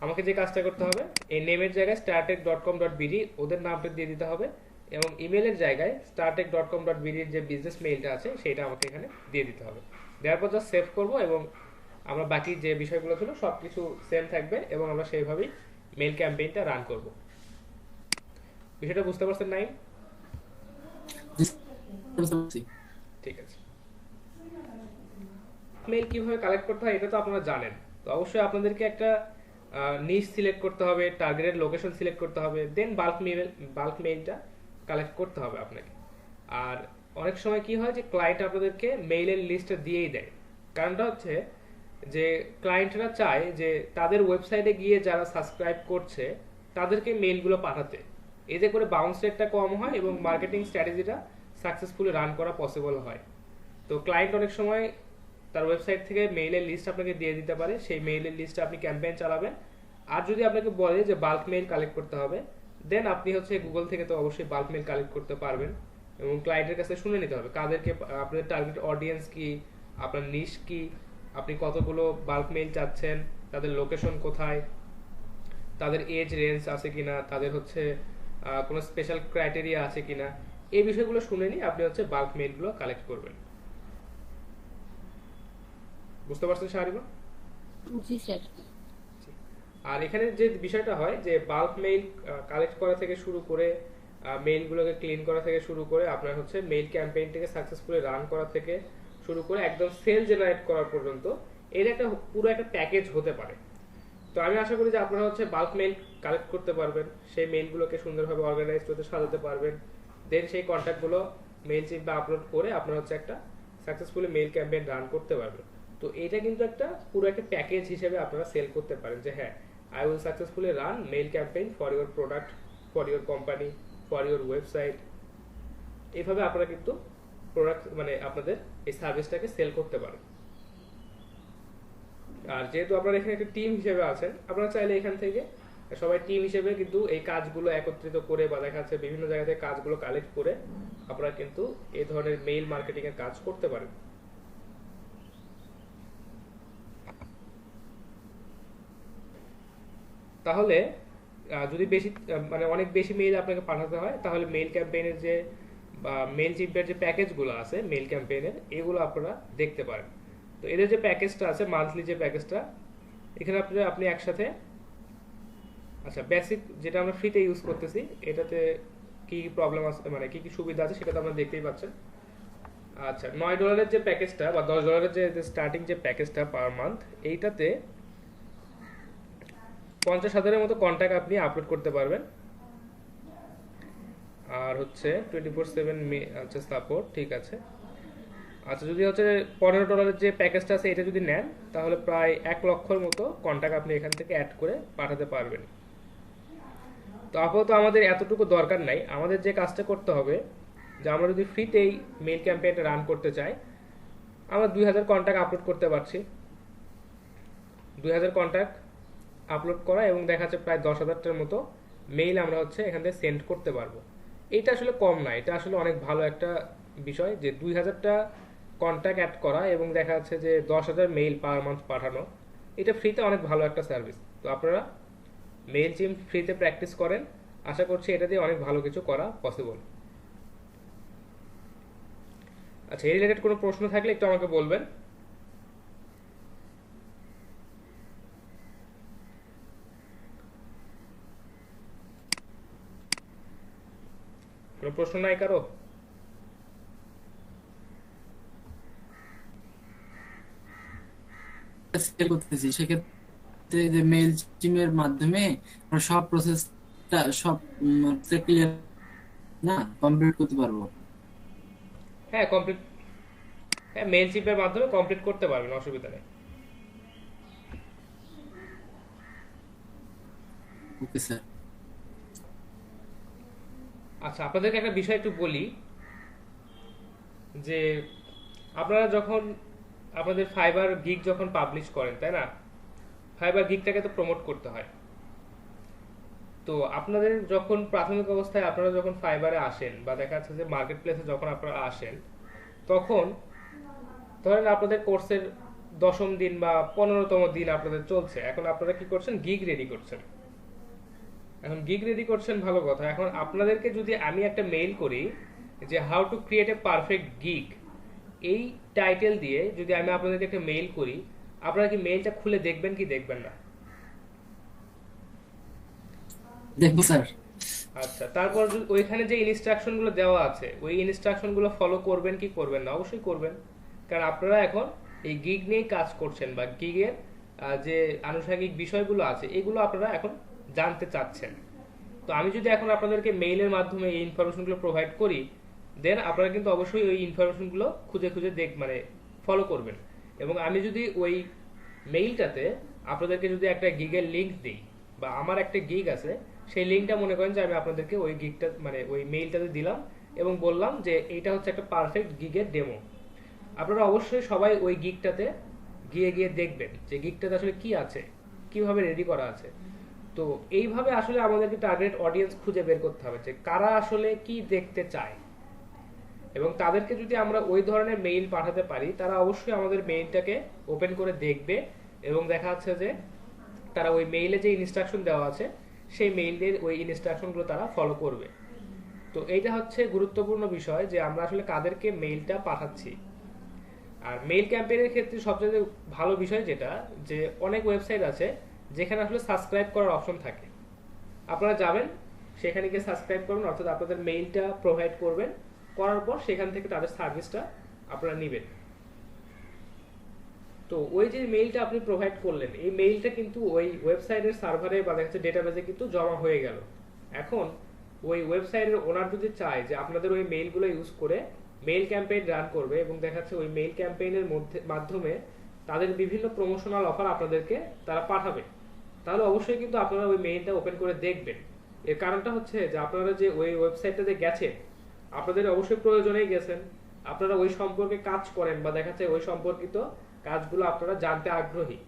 আমাকে যে কাজটা করতে হবে, এই নেমের জায়গায় startec.com.bd ওদের নামটা দিয়ে দিতে হবে, এবং ইমেলের জায়গায় startec.com.bd এর যে বিজনেস মেইলটা আছে সেটা আমাকে এখানে দিয়ে দিতে হবে। দেওয়ার পর জাস্ট সেভ করব এবং আমরা বাকি যে বিষয়গুলো ছিল সবকিছু সেম থাকবে এবং আমরা সেইভাবেই মেইল ক্যাম্পেইনটা রান করব। বিষয়টা বুঝতে পারছেন নাইম? ঠিক আছে। মেইল কিভাবে কালেক্ট করতে হয় এটা তো আপনারা জানেন। তো অবশ্যই আপনাদেরকে একটা নিশ সিলেক্ট করতে হবে, টার্গেটেড লোকেশন সিলেক্ট করতে হবে, দেন বাল্ক মেইলটা কালেক্ট করতে হবে আপনাকে। আর অনেক সময় কি হয় যে ক্লায়েন্ট আপনাদেরকে মেইলের লিস্টটা দিয়েই দেয়। কারণটা হচ্ছে যে ক্লায়েন্টরা চায় যে তাদের ওয়েবসাইটে গিয়ে যারা সাবস্ক্রাইব করছে তাদেরকে মেইলগুলো পাঠাতে, এতে করে বাউন্স রেটটা কম হয় এবং মার্কেটিং স্ট্র্যাটেজিটা সাকসেসফুলি রান করা পসিবল হয়। তো ক্লায়েন্ট অনেক সময় তার ওয়েবসাইট থেকে মেইলের লিস্ট আপনাকে দিয়ে দিতে পারে, সেই মেইলের লিস্টে আপনি ক্যাম্পেইন চালাবেন। আর যদি আপনাকে বলে যে বাল্ক মেইল কালেক্ট করতে হবে, দেন আপনি হচ্ছে গুগল থেকে তো অবশ্যই বাল্ক মেইল কালেক্ট করতে পারবেন এবং ক্লায়েন্টের কাছে শুনে নিতে হবে কাদেরকে, আপনাদের টার্গেট অডিয়েন্স কি, আপনার নিশ কি, আপনি কতগুলো বাল্ক মেইল চাচ্ছেন, তাদের লোকেশন কোথায়, তাদের এজ রেঞ্জ আছে কিনা, তাদের হচ্ছে কোনো স্পেশাল ক্রাইটেরিয়া আছে কিনা, এই বিষয়গুলো শুনে নিয়ে আপনি হচ্ছে বাল্ক মেইলগুলো কালেক্ট করবেন। বুঝতে পারছেন শাহরিমা? জি স্যার। আর এখানে যে বিষয়টা হয় যে বাল্ক মেইল কালেক্ট করা থেকে শুরু করে মেইলগুলোকে ক্লিন করা থেকে শুরু করে আপনার হচ্ছে মেইল ক্যাম্পেইনটাকে সাকসেসফুলি রান করা থেকে শুরু করে একদম সেল জেনারেট করা পর্যন্ত এর একটা পুরো একটা প্যাকেজ হতে পারে। তো আমি আশা করি যে আপনারা হচ্ছে বাল্ক মেইল কালেক্ট করতে পারবেন, সেই মেইলগুলোকে সুন্দরভাবে অর্গানাইজড হতে সাজাতে পারবেন, দেন সেই কন্ট্যাক্টগুলো মেইল চিপে আপলোড করে আপনারা হচ্ছে একটা সাকসেসফুলি মেইল ক্যাম্পেইন রান করতে পারবেন। তো এটা কিন্তু একটা পুরো একটা প্যাকেজ হিসেবে আপনারা সেল করতে পারেন যে হ্যাঁ, I will successfully run mail campaign for your product, for your company, for your website. এইভাবে আপনারা কিন্তু প্রোডাক্ট মানে আপনাদের এই সার্ভিসটাকে সেল করতে পারেন। আর যেহেতু আপনারা এখানে একটা টিম হিসেবে আছেন, আপনারা চাইলে এখান থেকে সবাই টিম হিসেবে কিন্তু এই কাজগুলো একত্রিত করে বা দেখা যাচ্ছে বিভিন্ন জায়গা থেকে কাজগুলো কালেক্ট করে আপনারা কিন্তু এই ধরনের মেইল মার্কেটিং এর কাজ করতে পারেন। তাহলে যদি বেশি মানে অনেক বেশি মেইল আপনাকে পাঠাতে হয় তাহলে মেইল ক্যাম্পেইনের যে বা মেইল চিম্পের যে প্যাকেজগুলো আছে মেইল ক্যাম্পেইনের, এগুলো আপনারা দেখতে পারেন। তো এদের যে প্যাকেজটা আছে মান্থলি যে প্যাকেজটা, এখানে আপনি একসাথে আচ্ছা বেসিক যেটা আমরা ফ্রিতে ইউজ করতেছি এটাতে কি প্রবলেম আছে মানে কি কি সুবিধা আছে সেটা তো আপনারা দেখতেই পাচ্ছেন। আচ্ছা, $9 যে প্যাকেজটা বা $10 যে স্টার্টিং যে প্যাকেজটা পার মান্থ, এইটাতে 50,000-এর মতো কন্ট্যাক্ট আপনি আপলোড করতে পারবেন। আর হচ্ছে 24/7 আচ্ছা সাপোর্ট, ঠিক আছে। আচ্ছা, যদি হচ্ছে $15 যে প্যাকেজটা আছে এটা যদি নেন, তাহলে প্রায় 1 লক্ষর মতো কন্টাক্ট আপনি এখান থেকে অ্যাড করে পাঠাতে পারবেন। তো আপাতত আমাদের এতটুকু দরকার নাই। আমাদের যে কাজটা করতে হবে, যে আমরা যদি ফ্রিতেই মেইল ক্যাম্পেইনটা রান করতে চাই, আমরা 2000 কন্টাক্ট আপলোড করতে পারছি। 2000 কন্টাক্ট আপলোড করা এবং দেখা যাচ্ছে প্রায় 10,000টার মতো মেইল আমরা হচ্ছে এখান থেকে সেন্ড করতে পারবো। এটা আসলে কম না, এটা আসলে অনেক ভালো একটা বিষয় যে 2000টা কন্টাক্ট অ্যাড করা এবং দেখা যাচ্ছে যে 10,000 মেইল পার মান্থ পাঠানো। এটা ফ্রিতে অনেক ভালো একটা সার্ভিস। তো আপনারা মেইল চিম ফ্রিতে প্র্যাকটিস করেন, আশা করছি এটা দিয়ে অনেক ভালো কিছু করা পসিবল। আচ্ছা, এই রিলেটেড কোনো প্রশ্ন থাকলে একটু আমাকে বলবেন। কোনো প্রশ্ন নাই কারো? সেল করতেছি, সেক্ষেত্রে যে মেইল চিমের মাধ্যমে আমরা সব প্রসেসটা সব ক্লিয়ার না কমপ্লিট করতে পারবো। হ্যাঁ, কমপ্লিট। হ্যাঁ, মেইল চিপের মাধ্যমে কমপ্লিট করতে পারবেন, অসুবিধা নেই। Okay sir. আচ্ছা, আপনাদেরকে একটা বিষয় একটু বলি যে আপনারা যখন আপনাদের ফাইবার গিগ যখন পাবলিশ করেন, তাই না, ফাইবার গিগটাকে তো প্রমোট করতে হয়। তো আপনাদের যখন প্রাথমিক অবস্থায় আপনারা যখন ফাইবারে আসেন বা দেখা যাচ্ছে যে মার্কেট প্লেসে যখন আপনারা আসেন, তখন ধরেন আপনাদের কোর্সের 10ম দিন বা 15তম দিন আপনাদের চলছে, এখন আপনারা কি করছেন, গিগ রেডি করছেন। এখন গিগ রেডি করছেন, ভালো কথা। এখন আপনাদেরকে যদি আমি একটা মেইল করি যে how to create a perfect gig, এই টাইটেল দিয়ে যদি আমি আপনাদেরকে একটা মেইল করি, আপনারা কি মেইলটা খুলে দেখবেন কি দেখবেন না? দেখবো স্যার। আচ্ছা, তারপর ওইখানে যে ইনস্ট্রাকশন গুলো দেওয়া আছে, ওই ইনস্ট্রাকশন গুলো ফলো করবেন কি করবেন না? অবশ্যই করবেন, কারণ আপনারা এখন এই গিগ নিয়ে কাজ করছেন বা গিগের যে আনুষঙ্গিক বিষয়গুলো আছে এগুলো আপনারা এখন জানতে চাচ্ছেন। তো আমি যদি এখন আপনাদেরকে মেইলের মাধ্যমে এই ইনফরমেশনগুলো প্রোভাইড করি, দেন আপনারা কিন্তু অবশ্যই ওই ইনফরমেশনগুলো খুঁজে খুঁজে মানে ফলো করবেন। এবং আমি যদি ওই মেইলটাতে আপনাদেরকে যদি একটা গিগের লিংক দিই, বা আমার একটা গিগ আছে, সেই লিঙ্কটা মনে করেন যে আমি আপনাদেরকে ওই গিগটা মানে ওই মেইলটাতে দিলাম এবং বললাম যে এইটা হচ্ছে একটা পারফেক্ট গিগের ডেমো, আপনারা অবশ্যই সবাই ওই গিগটাতে গিয়ে গিয়ে দেখবেন যে গিগটাতে আসলে কি আছে, কিভাবে রেডি করা আছে। তো এইভাবে আসলে আমাদেরকে টার্গেট অডিয়েন্স খুঁজে বের করতে হবে যে কারা আসলে কি দেখতে চায়, এবং তাদেরকে যদি আমরা ওই ধরনের মেইল পাঠাতে পারি, তারা অবশ্যই আমাদের মেইলটাকে ওপেন করে দেখবে এবং দেখা যাচ্ছে যে তারা ওই মেইলে যে ইনস্ট্রাকশন দেওয়া আছে সেই মেইলের ওই ইনস্ট্রাকশনগুলো তারা ফলো করবে। তো এইটা হচ্ছে গুরুত্বপূর্ণ বিষয় যে আমরা আসলে কাদেরকে মেইলটা পাঠাচ্ছি। আর মেইল ক্যাম্পেইনের ক্ষেত্রে সবচেয়ে ভালো বিষয় যেটা, যে অনেক ওয়েবসাইট আছে যেখানে আসলে সাবস্ক্রাইব করার অপশন থাকে। আপনারা যাবেন, সেখানে গিয়ে সাবস্ক্রাইব করবেন, অর্থাৎ আপনাদের মেইলটা প্রোভাইড করবেন, করার পর সেখান থেকে তাদের সার্ভিসটা আপনারা নেবেন। তো ওই যে মেইলটা আপনি প্রোভাইড করলেন, এই মেইলটা কিন্তু ওই ওয়েবসাইটের সার্ভারে বা দেখা যাচ্ছে ডেটাবেজে কিন্তু জমা হয়ে গেল। এখন ওই ওয়েবসাইটের ওনার যদি চায় যে আপনাদের ওই মেইলগুলো ইউজ করে মেইল ক্যাম্পেইন রান করবে এবং দেখা যাচ্ছে ওই মেইল ক্যাম্পেইনের মাধ্যমে তাদের বিভিন্ন প্রমোশনাল অফার আপনাদেরকে তারা পাঠাবে, তাহলে অবশ্যই কিন্তু আপনারা ওই মেইলটা ওপেন করে দেখবেন। এর কারণটা হচ্ছে যে আপনারা যে ওই ওয়েবসাইটটাতে গেছেন, আপনাদের অবশ্যই প্রয়োজনেই গেছেন, আপনারা ওই সম্পর্কে কাজ করেন বা দেখা যাচ্ছে ওই সম্পর্কিত কাজগুলো আপনারা জানতে আগ্রহী।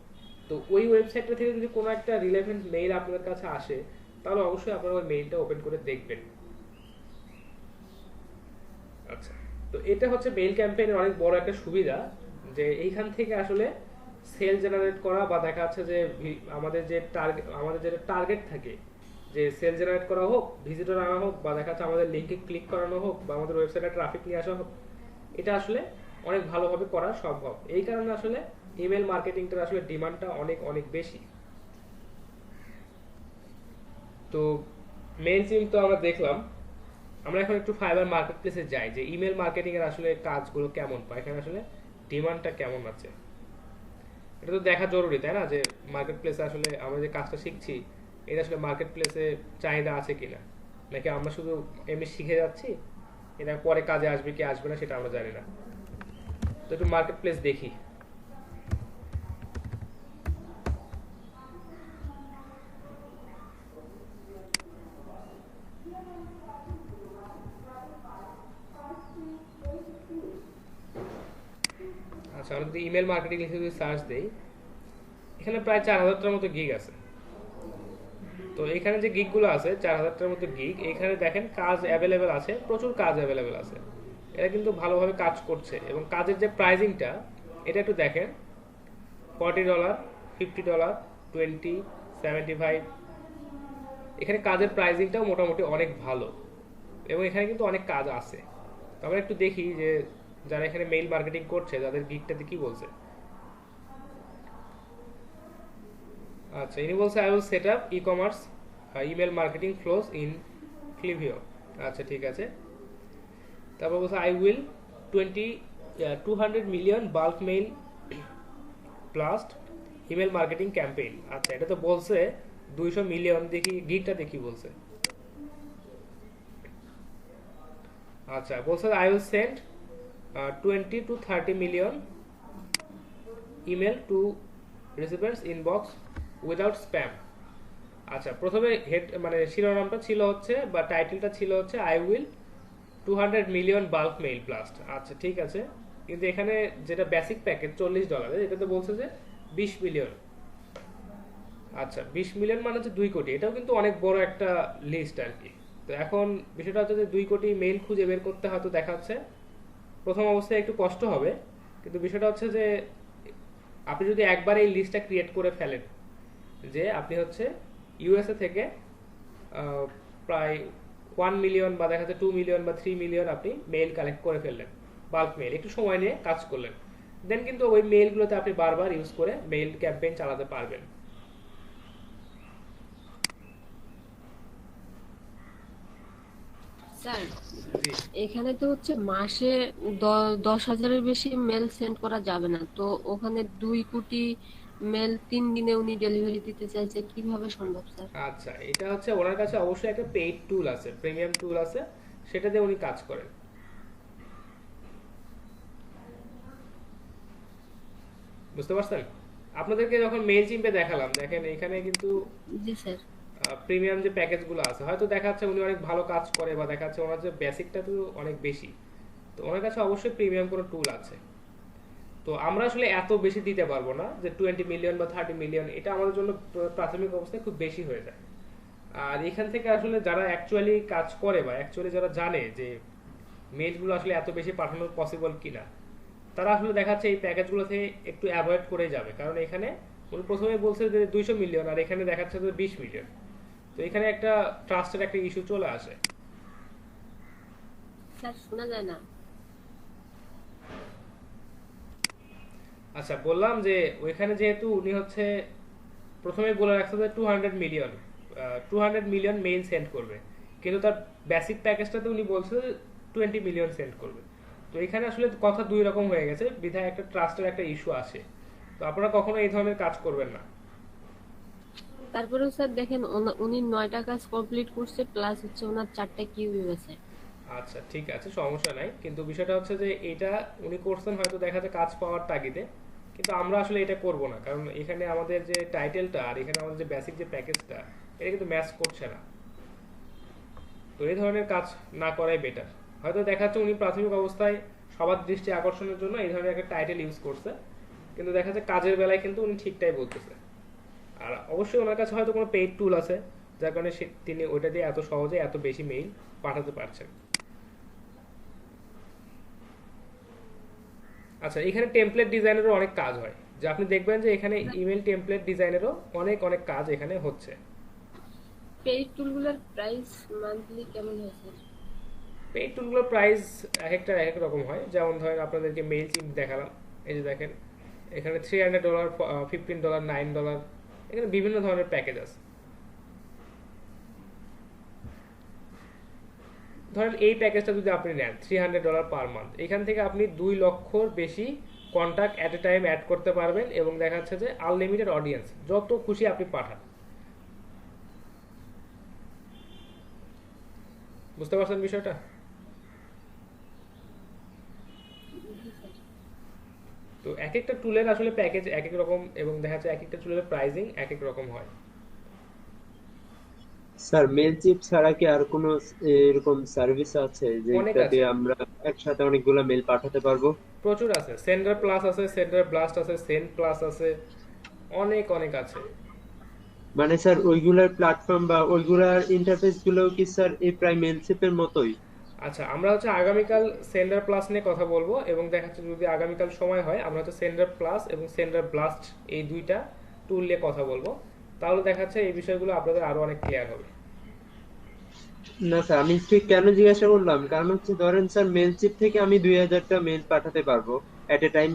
তো ওই ওয়েবসাইটটা থেকে যদি কোনো একটা রিলেভেন্ট মেইল আপনাদের কাছে আসে, তাহলে অবশ্যই আপনারা ওই মেইলটা ওপেন করে দেখবেন। আচ্ছা, তো এটা হচ্ছে মেইল ক্যাম্পেইনের অনেক বড় একটা সুবিধা, যে এইখান থেকে আসলে সেল জেনারেট করা বা দেখা যাচ্ছে যে আমাদের যে টার্গেট থাকে, যে সেল জেনারেট করা হোক, ভিজিটর আনা হোক, বা দেখা যাচ্ছে আমাদের লিংকে ক্লিক করানো হোক, বা আমাদের ওয়েবসাইটে ট্রাফিক নিয়ে আসা হোক, এটা আসলে অনেক ভালোভাবে করা সম্ভব। এই কারণে আসলে ইমেল মার্কেটিংটার আসলে ডিমান্ডটা অনেক অনেক বেশি। তো মেইল চিম তো আমরা দেখলাম, আমরা এখন একটু ফাইবার মার্কেট প্লেসে যাই যে ইমেল মার্কেটিং এর আসলে কাজগুলো কেমন পায়, এখানে আসলে ডিমান্ডটা কেমন আছে এটা তো দেখা জরুরি, তাই না? যে মার্কেট প্লেসে আসলে আমরা যে কাজটা শিখছি এটা আসলে মার্কেট প্লেসে চাহিদা আছে কিনা, নাকি আমরা শুধু এমনি শিখে যাচ্ছি, এটা পরে কাজে আসবে কি আসবে না সেটা আমরা জানি না। তো একটু মার্কেট প্লেস দেখি। আচ্ছা, আমরা যদি ইমেল মার্কেটিং লিখে যদি সার্চ দেই, এখানে প্রায় 4000টার মতো গিগ আছে। তো এখানে যে গিগগুলো আছে 4000টার মতো গিগ, এখানে দেখেন কাজ অ্যাভেলেবেল আছে, প্রচুর কাজ অ্যাভেলেবেল আছে। এরা কিন্তু ভালোভাবে কাজ করছে এবং কাজের যে প্রাইজিংটা এটা একটু দেখেন, $40, $50, 20, 75। এখানে কাজের প্রাইজিংটাও মোটামুটি অনেক ভালো এবং এখানে কিন্তু অনেক কাজ আছে। তো আমরা একটু দেখি যে যারা এখানে মেইল মার্কেটিং করছে তাদের গিগটাতে কি বলছে। আচ্ছা, ইনি বলছে I will set up e commerce email marketing flows in Klaviyo. আচ্ছা, ঠিক আছে। তারপর বলছে I will 200 million bulk mail blast email marketing campaign. আচ্ছা, এটা তো বলছে 200 মিলিয়ন, দেখি গিগটা দেখি বলছে। আচ্ছা, বলছে I will send 20 to 30 million email to receivers inbox without spam. আচ্ছা, প্রথমে হেড মানে শিরোনামটা ছিল হচ্ছে বা টাইটেলটা ছিল হচ্ছে I will 200 million bulk mail blast. আচ্ছা, ঠিক আছে, কিন্তু এখানে যেটা বেসিক প্যাকেজ $40, এটাতে বলছে যে 20 মিলিয়ন। আচ্ছা, 20 মিলিয়ন মানে হচ্ছে 2 কোটি, এটাও কিন্তু অনেক বড় একটা লিস্ট আর কি। তো এখন বিষয়টা হচ্ছে যে 2 কোটি মেইল খুঁজে বের করতে হয়তো দেখা যাচ্ছে প্রথম অবস্থায় একটু কষ্ট হবে, কিন্তু বিষয়টা হচ্ছে যে আপনি যদি একবার এই লিস্টটা ক্রিয়েট করে ফেলেন যে আপনি হচ্ছে ইউএসএ থেকে প্রায় 1 মিলিয়ন বা দেখা যাচ্ছে 2 মিলিয়ন বা 3 মিলিয়ন আপনি মেইল কালেক্ট করে ফেললেন, বাল্ক মেইল, একটু সময় নিয়ে কাজ করলেন, দেন কিন্তু ওই মেইলগুলোতে আপনি বারবার ইউজ করে মেইল ক্যাম্পেইন চালাতে পারবেন। স্যার, জি। এখানে তো হচ্ছে মাসে 10,000-এর বেশি মেল সেন্ড করা যাবে না, তো ওখানে 2 কোটি মেল 3 দিনে উনি ডেলিভারি দিতে চাইছে, কিভাবে সম্ভব স্যার? আচ্ছা, এটা হচ্ছে ওনার কাছে অবশ্যই একটা পেইড টুল আছে, প্রিমিয়াম টুল আছে, সেটা দিয়ে উনি কাজ করেন। বুঝতে পারছেন? আপনাদেরকে যখন মেইল চিম্পে দেখালাম, দেখেন এখানে কিন্তু জি স্যার। প্রিমিয়াম যে প্যাকেজগুলো আছে, হয়তো দেখা যাচ্ছে উনি অনেক ভালো কাজ করে বা দেখা যাচ্ছে ওনার যে বেসিকটা তো অনেক বেশি, তো ওনার কাছে অবশ্যই প্রিমিয়াম কোনো টুল আছে। তো আমরা আসলে এত বেশি দিতে পারবো না যে 20 মিলিয়ন বা 30 মিলিয়ন, এটা আমাদের জন্য প্রাথমিক অবস্থায় খুব বেশি হয়ে যায়। আর এখান থেকে আসলে যারা অ্যাকচুয়ালি কাজ করে বা অ্যাকচুয়ালি যারা জানে যে মেইলগুলো আসলে এত বেশি পাঠানো পসিবল কিনা, তারা আসলে দেখাচ্ছে এই প্যাকেজগুলো থেকে একটু অ্যাভয়েড করে যাবে, কারণ এখানে উনি প্রথমে বলছে যে 200 মিলিয়ন আর এখানে দেখাচ্ছে যে 20 মিলিয়ন। তো এখানে একটা ট্রাস্টের একটা ইস্যু চলে আসে। স্যার, শোনা যায় না। আচ্ছা, বললাম যে ওইখানে যেহেতু উনি হচ্ছে প্রথমে বলে রাখছে যে 200 মিলিয়ন মেইল সেন্ড করবে, কিন্তু তার বেসিক প্যাকেজটাতে উনি বলছে 20 মিলিয়ন সেন্ড করবে। তো এখানে আসলে কথা দুই রকম হয়ে গেছে, বিধায় একটা ট্রাস্টের একটা ইস্যু আসে। তো আপনারা কখনো এই ধরনের কাজ করবেন না। তারপরেও স্যার দেখেন, উনি 9টা কাজ কমপ্লিট করছে, প্লাস হচ্ছে ওনার 4টা কিউই আছে। আচ্ছা, ঠিক আছে, সমস্যা নাই, কিন্তু বিষয়টা হচ্ছে যে এটা উনি করছেন হয়তো দেখা যায় কাজ পাওয়ার তাগিদে, কিন্তু আমরা আসলে এটা করব না, কারণ এখানে আমাদের যে টাইটেলটা আর এখানে আমাদের যে বেসিক যে প্যাকেজটা, এটা কিন্তু ম্যাচ করছে না। তো এই ধরনের কাজ না করাই বেটার। হয়তো দেখা যাচ্ছে উনি প্রাথমিক অবস্থায় সবার দৃষ্টি আকর্ষণের জন্য এই ধরনের একটা টাইটেল ইউজ করছে, কিন্তু দেখা যাচ্ছে কাজের বেলায় কিন্তু উনি ঠিকটাই বলতেছে। আর অবশ্যই ওনার কাছে হয়তো কোনো পেইড টুল আছে, যার কারণে তিনি ওইটা দিয়ে এত সহজে এত বেশি মেইল পাঠাতে পারছেন। আচ্ছা, এখানে টেমপ্লেট ডিজাইনেরও অনেক কাজ হয়, যে আপনি দেখবেন যে এখানে ইমেল টেমপ্লেট ডিজাইনেরও অনেক অনেক কাজ এখানে হচ্ছে। পেইড টুলগুলোর প্রাইস মান্থলি কেমন হয় স্যার? পেইড টুলগুলোর প্রাইস এক একটা এক এক রকম হয়। যেমন ধরেন আপনাদেরকে মেইল চিম্প দেখালাম, এই যে দেখেন এখানে $300, $15, $9, এখানে বিভিন্ন ধরনের প্যাকেজ আছে। ধরেন এই প্যাকেজটা যদি আপনি নেন $300 পার মান্থ, এখান থেকে আপনি 2 লক্ষর বেশি contact at a time add করতে পারবেন এবং দেখা যাচ্ছে যে আনলিমিটেড অডিয়েন্স, যত খুশি আপনি পাঠান। বুঝতে পারছেন বিষয়টা? তো এক একটা টুলের আসলে প্যাকেজ এক এক রকম, এবং দেখা যাচ্ছে এক একটা টুলের প্রাইসিং এক এক রকম হয়। স্যার মেল চিপ ছাড়া কি আর কোনো এরকম সার্ভিস আছে অনেক যেটাতে আছে, আমরা একসাথে অনেকগুলা মেল পাঠাতে পারবো? প্রচুর আছে। সেন্ডার প্লাস আছে, সেন্ডার ব্লাস্ট আছে, সেন্ড প্লাস আছে, অনেক অনেক আছে। মানে স্যার ওইগুলার প্ল্যাটফর্ম বা ওইগুলার ইন্টারফেস গুলোও কি স্যার এই প্রায় মেল চিপের মতোই? আচ্ছা, আমরা হচ্ছে আগামীকাল সেন্ডার প্লাস নিয়ে কথা বলবো, এবং দেখা যাচ্ছে যদি আগামীকাল সময় হয় আমরা হচ্ছে সেন্ডার প্লাস এবং সেন্ডার ব্লাস্ট এই দুইটা টুল নিয়ে কথা বলবো। তাহলে দেখা যাচ্ছে এই বিষয়গুলো আপনাদের আরো অনেক ক্লিয়ার হবে। না স্যার, আমি ঠিক কেন জিজ্ঞাসা করলাম, কারণ হচ্ছে ধরেন স্যার মেল চিপ থেকে আমি 2000টা মেল পাঠাতে পারবো এট এ টাইম।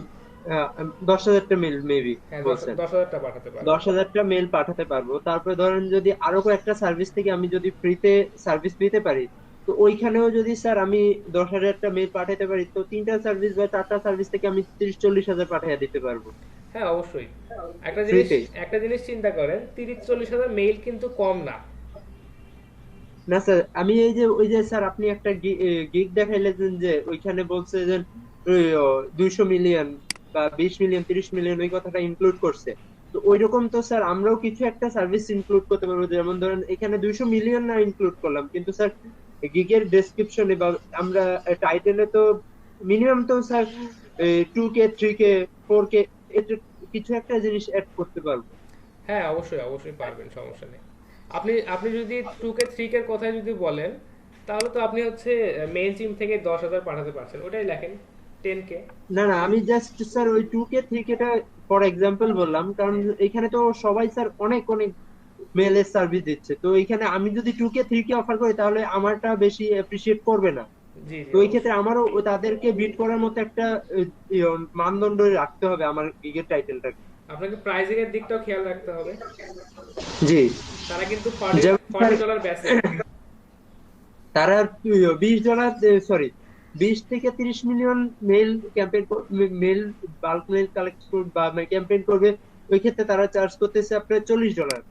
10,000টা মেল মেবি হ্যাঁ, বলছেন। 10,000টা পাঠাতে পারবো। 10,000টা মেল পাঠাতে পারবো, তারপরে ধরেন যদি আরো কয়েকটা সার্ভিস থেকে আমি যদি ফ্রিতে সার্ভিস নিতে পারি, তো ওইখানেও যদি স্যার আমি 10,000টা মেল পাঠাতে পারি, তো 3টা সার্ভিস বা 4টা সার্ভিস থেকে আমি 30-40 হাজার পাঠিয়ে দিতে পারবো হ্যাঁ, অবশ্যই। একটা জিনিস ফ্রিতে। একটা জিনিস চিন্তা করেন, 30-40 হাজার মেইল কিন্তু কম না। না স্যার, আমি এই যে ওই যে স্যার আপনি একটা গিগ দেখাইলেন যে ওইখানে বলছে যে 200 মিলিয়ন বা 20 মিলিয়ন 30 মিলিয়ন ওই কথাটা ইনক্লুড করছে। তো ওইরকম তো স্যার আমরাও কিছু একটা সার্ভিস ইনক্লুড করতে পারবো, যেমন ধরেন এখানে 200 মিলিয়ন না ইনক্লুড করলাম, কিন্তু স্যার গিগের ডেসক্রিপশনে বা আমরা টাইটেলে তো মিনিমাম তো স্যার 2K 3K 4K এটা কিছু একটা জিনিস অ্যাড করতে পারবো। হ্যাঁ, অবশ্যই অবশ্যই পারবেন, সমস্যা নেই। আপনি আপনি যদি 2K 3K এর কথাই যদি বলেন, তাহলে তো আপনি হচ্ছে মেইল চিম থেকে 10,000 পাঠাতে পারছেন, ওটাই লেখেন 10K। না না, আমি জাস্ট স্যার ওই 2K 3K টা ফর এক্সাম্পল বললাম, কারণ এখানে তো সবাই স্যার অনেক অনেক মেলের সার্ভিস দিচ্ছে, তো এখানে আমি যদি 2K 3K অফার করি তাহলে আমারটা বেশি অ্যাপ্রিসিয়েট করবে না। জি জি, তো এই ক্ষেত্রে অবশ্যই। আমারও তাদেরকে বিট করার মতো একটা ইয়ে, মানদণ্ড রাখতে হবে আমার গিগের টাইটেলটাকে। আপনাকে প্রাইসিং এর দিকটাও খেয়াল রাখতে হবে। জি। তারা কিন্তু 40 যেমন স্যার 40 ডলার বেচে। তারা $20, সরি 20 থেকে 30 million mail campaign, mail bulk mail collect করবে বা ক্যাম্পেইন করবে, ওই ক্ষেত্রে তারা চার্জ করতেছে আপনার $40।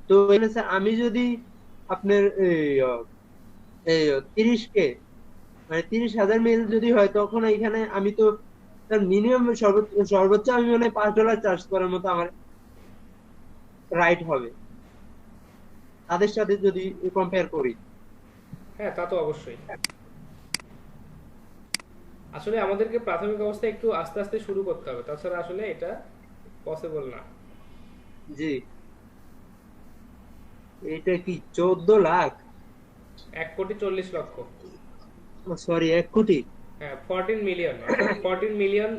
তো এখানে স্যার আমি যদি আপনার এই 30K মানে 30,000 মেল যদি হয়, তখন এখানে আমি তো মিনিমাম সর্বোচ্চ আমি মনে হয় $5 চার্জ করার মতো আমার রাইট হবে তাদের সাথে যদি কম্পেয়ার করি। হ্যাঁ, তা তো অবশ্যই। আসলে আমাদেরকে প্রাথমিক অবস্থায় একটু আস্তে আস্তে শুরু করতে হবে, তাছাড়া আসলে এটা পসিবল না। জি। এটা কি 14 লাখ? 1,40,00,000। সরি 1 কোটি? হ্যাঁ, 14 মিলিয়ন, 14 মিলিয়ন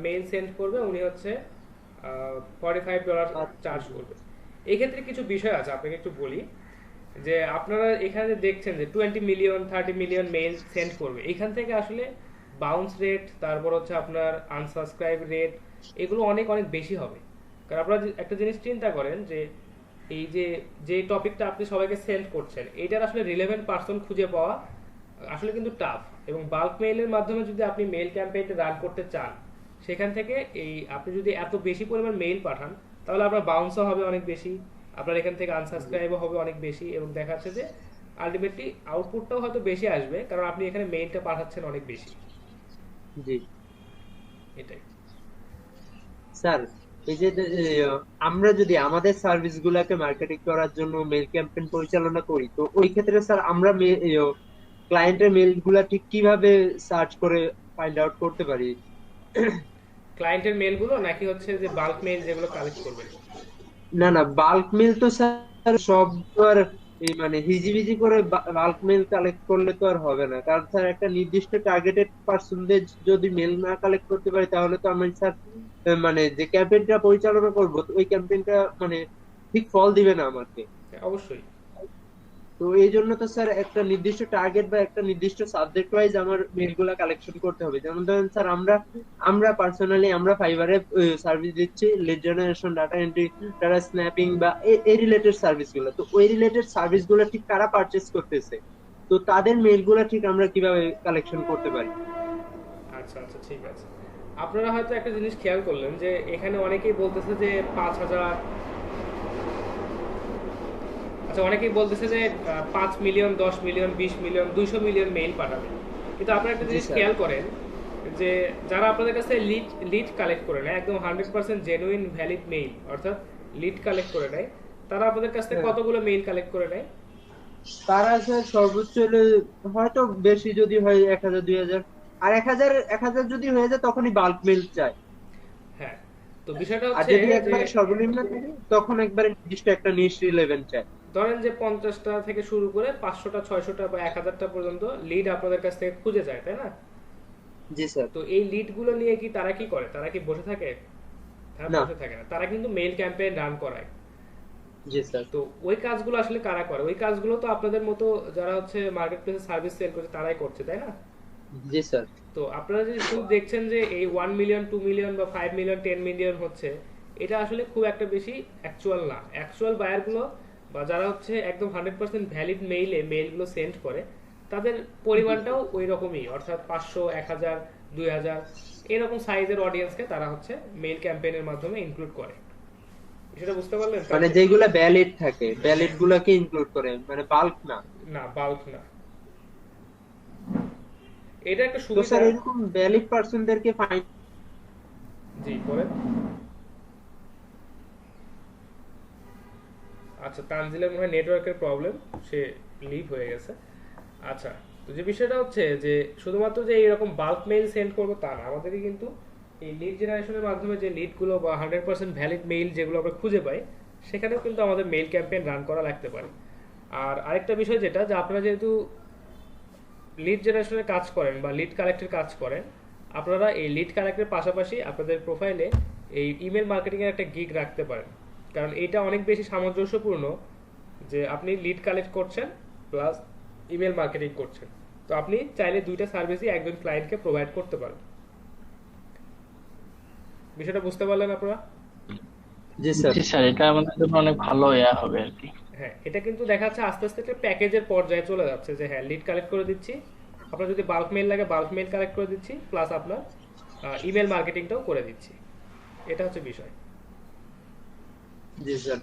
মেইল সেন্ড করবে, উনি হচ্ছে $45 চার্জ করবে। এই ক্ষেত্রে কিছু বিষয় আছে, আপনাকে একটু বলি। যে আপনারা এখানে যে দেখছেন যে 20 মিলিয়ন 30 মিলিয়ন মেইল সেন্ড করবে, এখান থেকে আসলে বাউন্স রেট, তারপর হচ্ছে আপনার আনসাবস্ক্রাইব রেট, এগুলো অনেক অনেক বেশি হবে। কারণ আপনারা একটা জিনিস চিন্তা করেন যে এই যে যে টপিকটা আপনি সবাইকে সেন্ড করছেন, এটার আসলে রিলেভেন্ট পার্সন খুঁজে পাওয়া আসলে কিন্তু টাফ। এবং বাল্ক মেইলের মাধ্যমে যদি আপনি মেইল ক্যাম্পেইনটা রান করতে চান, সেখান থেকে এই আপনি যদি এত বেশি পরিমাণ মেইল পাঠান, তাহলে আপনার বাউন্সও হবে অনেক বেশি, আপনার এখান থেকে আনসাবস্ক্রাইবও হবে অনেক বেশি, এবং দেখা যাচ্ছে যে আলটিমেটলি আউটপুটটাও হয়তো বেশি আসবে, কারণ আপনি এখানে মেইলটা পাঠাচ্ছেন অনেক বেশি। জি এটাই। স্যার, এই যে আমরা যদি আমাদের সার্ভিস গুলাকে মার্কেটিং করার জন্য মেল ক্যাম্পেইন পরিচালনা করি, তো ওই ক্ষেত্রে স্যার আমরা ক্লায়েন্টের মেল গুলা ঠিক কিভাবে সার্চ করে ফাইন্ড আউট করতে পারি? ক্লায়েন্টের মেইলগুলো নাকি হচ্ছে যে বাল্ক মেইল যেগুলো কালেক্ট করবেন? না না, বাল্ক মেল তো স্যার সব তো আর এই মানে হিজিবিজি করে বাল্ক মেল কালেক্ট করলে তো আর হবে না, কারণ স্যার একটা নির্দিষ্ট টার্গেটেড পার্সনদের যদি মেল না কালেক্ট করতে পারি, তাহলে তো আমি স্যার মানে যে ক্যাম্পেইনটা পরিচালনা করবো, তো ওই ক্যাম্পেইনটা মানে ঠিক ফল দিবে না আমাকে। হ্যাঁ, অবশ্যই। তো এই জন্য তো স্যার একটা নির্দিষ্ট টার্গেট বা একটা নির্দিষ্ট সাবজেক্ট ওয়াইজ আমার মেল গুলা কালেকশন করতে হবে। যেমন ধরেন স্যার আমরা পার্সোনালি আমরা ফাইবারে সার্ভিস দিচ্ছি lead generation, data entry, data snapping বা এই রিলেটেড সার্ভিস গুলো। তো ওই রিলেটেড সার্ভিস গুলো ঠিক কারা পারচেজ করতেছে, তো তাদের মেল গুলা ঠিক আমরা কিভাবে কালেকশন করতে পারি? আচ্ছা আচ্ছা, ঠিক আছে। আপনারা হয়তো একটা জিনিস খেয়াল করলেন যে এখানে অনেকেই বলতেছে যে 5,000, আচ্ছা অনেকেই বলতেছে যে 5 million 10 million 20 million 200 million mail পাঠাবে। কিন্তু আপনারা একটা জি জিনিস স্যার। খেয়াল করেন যে যারা আপনাদের কাছে লিড কালেক্ট করে নেয়, একদম 100% জেনুইন ভ্যালিড মেইল, অর্থাৎ লিড কালেক্ট করে নেয়, তারা আপনাদের কাছ থেকে হ্যাঁ। কতগুলো মেইল কালেক্ট করে নেয়? তারা স্যার সর্বোচ্চ হলে হয়তো বেশি যদি হয় 1000 2000, আর 1000 যদি হয়ে যায় তখনই বাল্ক মেইল চাই। হ্যাঁ, তো বিষয়টা আর হচ্ছে যদি যে একবারে সর্বনিম্ন থাকে তখন একবারে নির্দিষ্ট একটা নিশ লেভেল চাই। ধরেন যে 50টা থেকে শুরু করে 500টা 600টা বা 1000টা পর্যন্ত লিড আপনাদের কাছ থেকে খুঁজে যায়, তাই না? জি স্যার। তো এই লিড গুলো নিয়ে কি তারা কি করে? তারা কি বসে থাকে? তারা না। বসে থাকে না, তারা কিন্তু মেইল ক্যাম্পেইন রান করায়। জি স্যার। তো ওই কাজগুলো আসলে কারা করে? ওই কাজগুলো তো আপনাদের মতো যারা হচ্ছে মার্কেট প্লেসে সার্ভিস সেল করছে তারাই করছে, তাই না? জি স্যার। তো আপনারা যে শুধু দেখছেন যে এই 1 মিলিয়ন 2 মিলিয়ন বা 5 মিলিয়ন 10 মিলিয়ন হচ্ছে, এটা আসলে খুব একটা বেশি অ্যাকচুয়াল না। অ্যাকচুয়াল বায়ার গুলো বা যারা হচ্ছে একদম 100% ভ্যালিড মেইলগুলো সেন্ড করে, তাদের পরিমাণটাও ওই রকমই, অর্থাৎ 500 1000 2000 এরকম সাইজের অডিয়েন্সকে তারা হচ্ছে মেইল ক্যাম্পেইনের মাধ্যমে ইনক্লুড করে। সেটা বুঝতে পারলেন? মানে যেগুলা ভ্যালিড থাকে ভ্যালিড গুলাকে ইনক্লুড করে, মানে বাল্ক না। না, বাল্ক না। এটা একটা তো সুবিধা। স্যার এরকম ভ্যালিড পার্সনদেরকে ফাইন। জি বলেন। আচ্ছা, তানজিলের মনে হয় নেটওয়ার্কের প্রবলেম, সে লিভ হয়ে গেছে। আচ্ছা, তো যে বিষয়টা হচ্ছে যে শুধুমাত্র যে এরকম বাল্ক মেইল সেন্ড করবো তা না, আমাদেরকে কিন্তু এই লিড জেনারেশনের মাধ্যমে যে লিডগুলো বা 100% ভ্যালিড মেইল যেগুলো আমরা খুঁজে পাই, সেখানেও কিন্তু আমাদের মেইল ক্যাম্পেইন রান করা লাগতে পারে। আর আরেকটা বিষয় যেটা, যে আপনারা যেহেতু লিড জেনারেশনের কাজ করেন বা লিড কালেক্টের কাজ করেন, আপনারা এই লিড কালেক্টের পাশাপাশি আপনাদের প্রোফাইলে এই ইমেল মার্কেটিং এর একটা গিগ রাখতে পারেন। কারণ এটা অনেক বেশি সামঞ্জস্যপূর্ণ যে আপনি লিড কালেক্ট করছেন প্লাস ইমেল মার্কেটিং করছেন। তো আপনি চাইলে দুইটা সার্ভিসই একজন ক্লায়েন্টকে প্রোভাইড করতে পারেন। বিষয়টা বুঝতে পারলেন আপনারা? জি স্যার। জি স্যার, এটা আমাদের জন্য অনেক ভালো ইয়া হবে আর কি। হ্যাঁ, এটা কিন্তু দেখা যাচ্ছে আস্তে আস্তে একটা প্যাকেজের পর্যায়ে চলে যাচ্ছে যে হ্যাঁ, লিড কালেক্ট করে দিচ্ছি, আপনার যদি বাল্ক মেইল লাগে বাল্ক মেইল কালেক্ট করে দিচ্ছি, প্লাস আপনার ইমেল মার্কেটিংটাও করে দিচ্ছি। এটা হচ্ছে বিষয়। জি স্যার।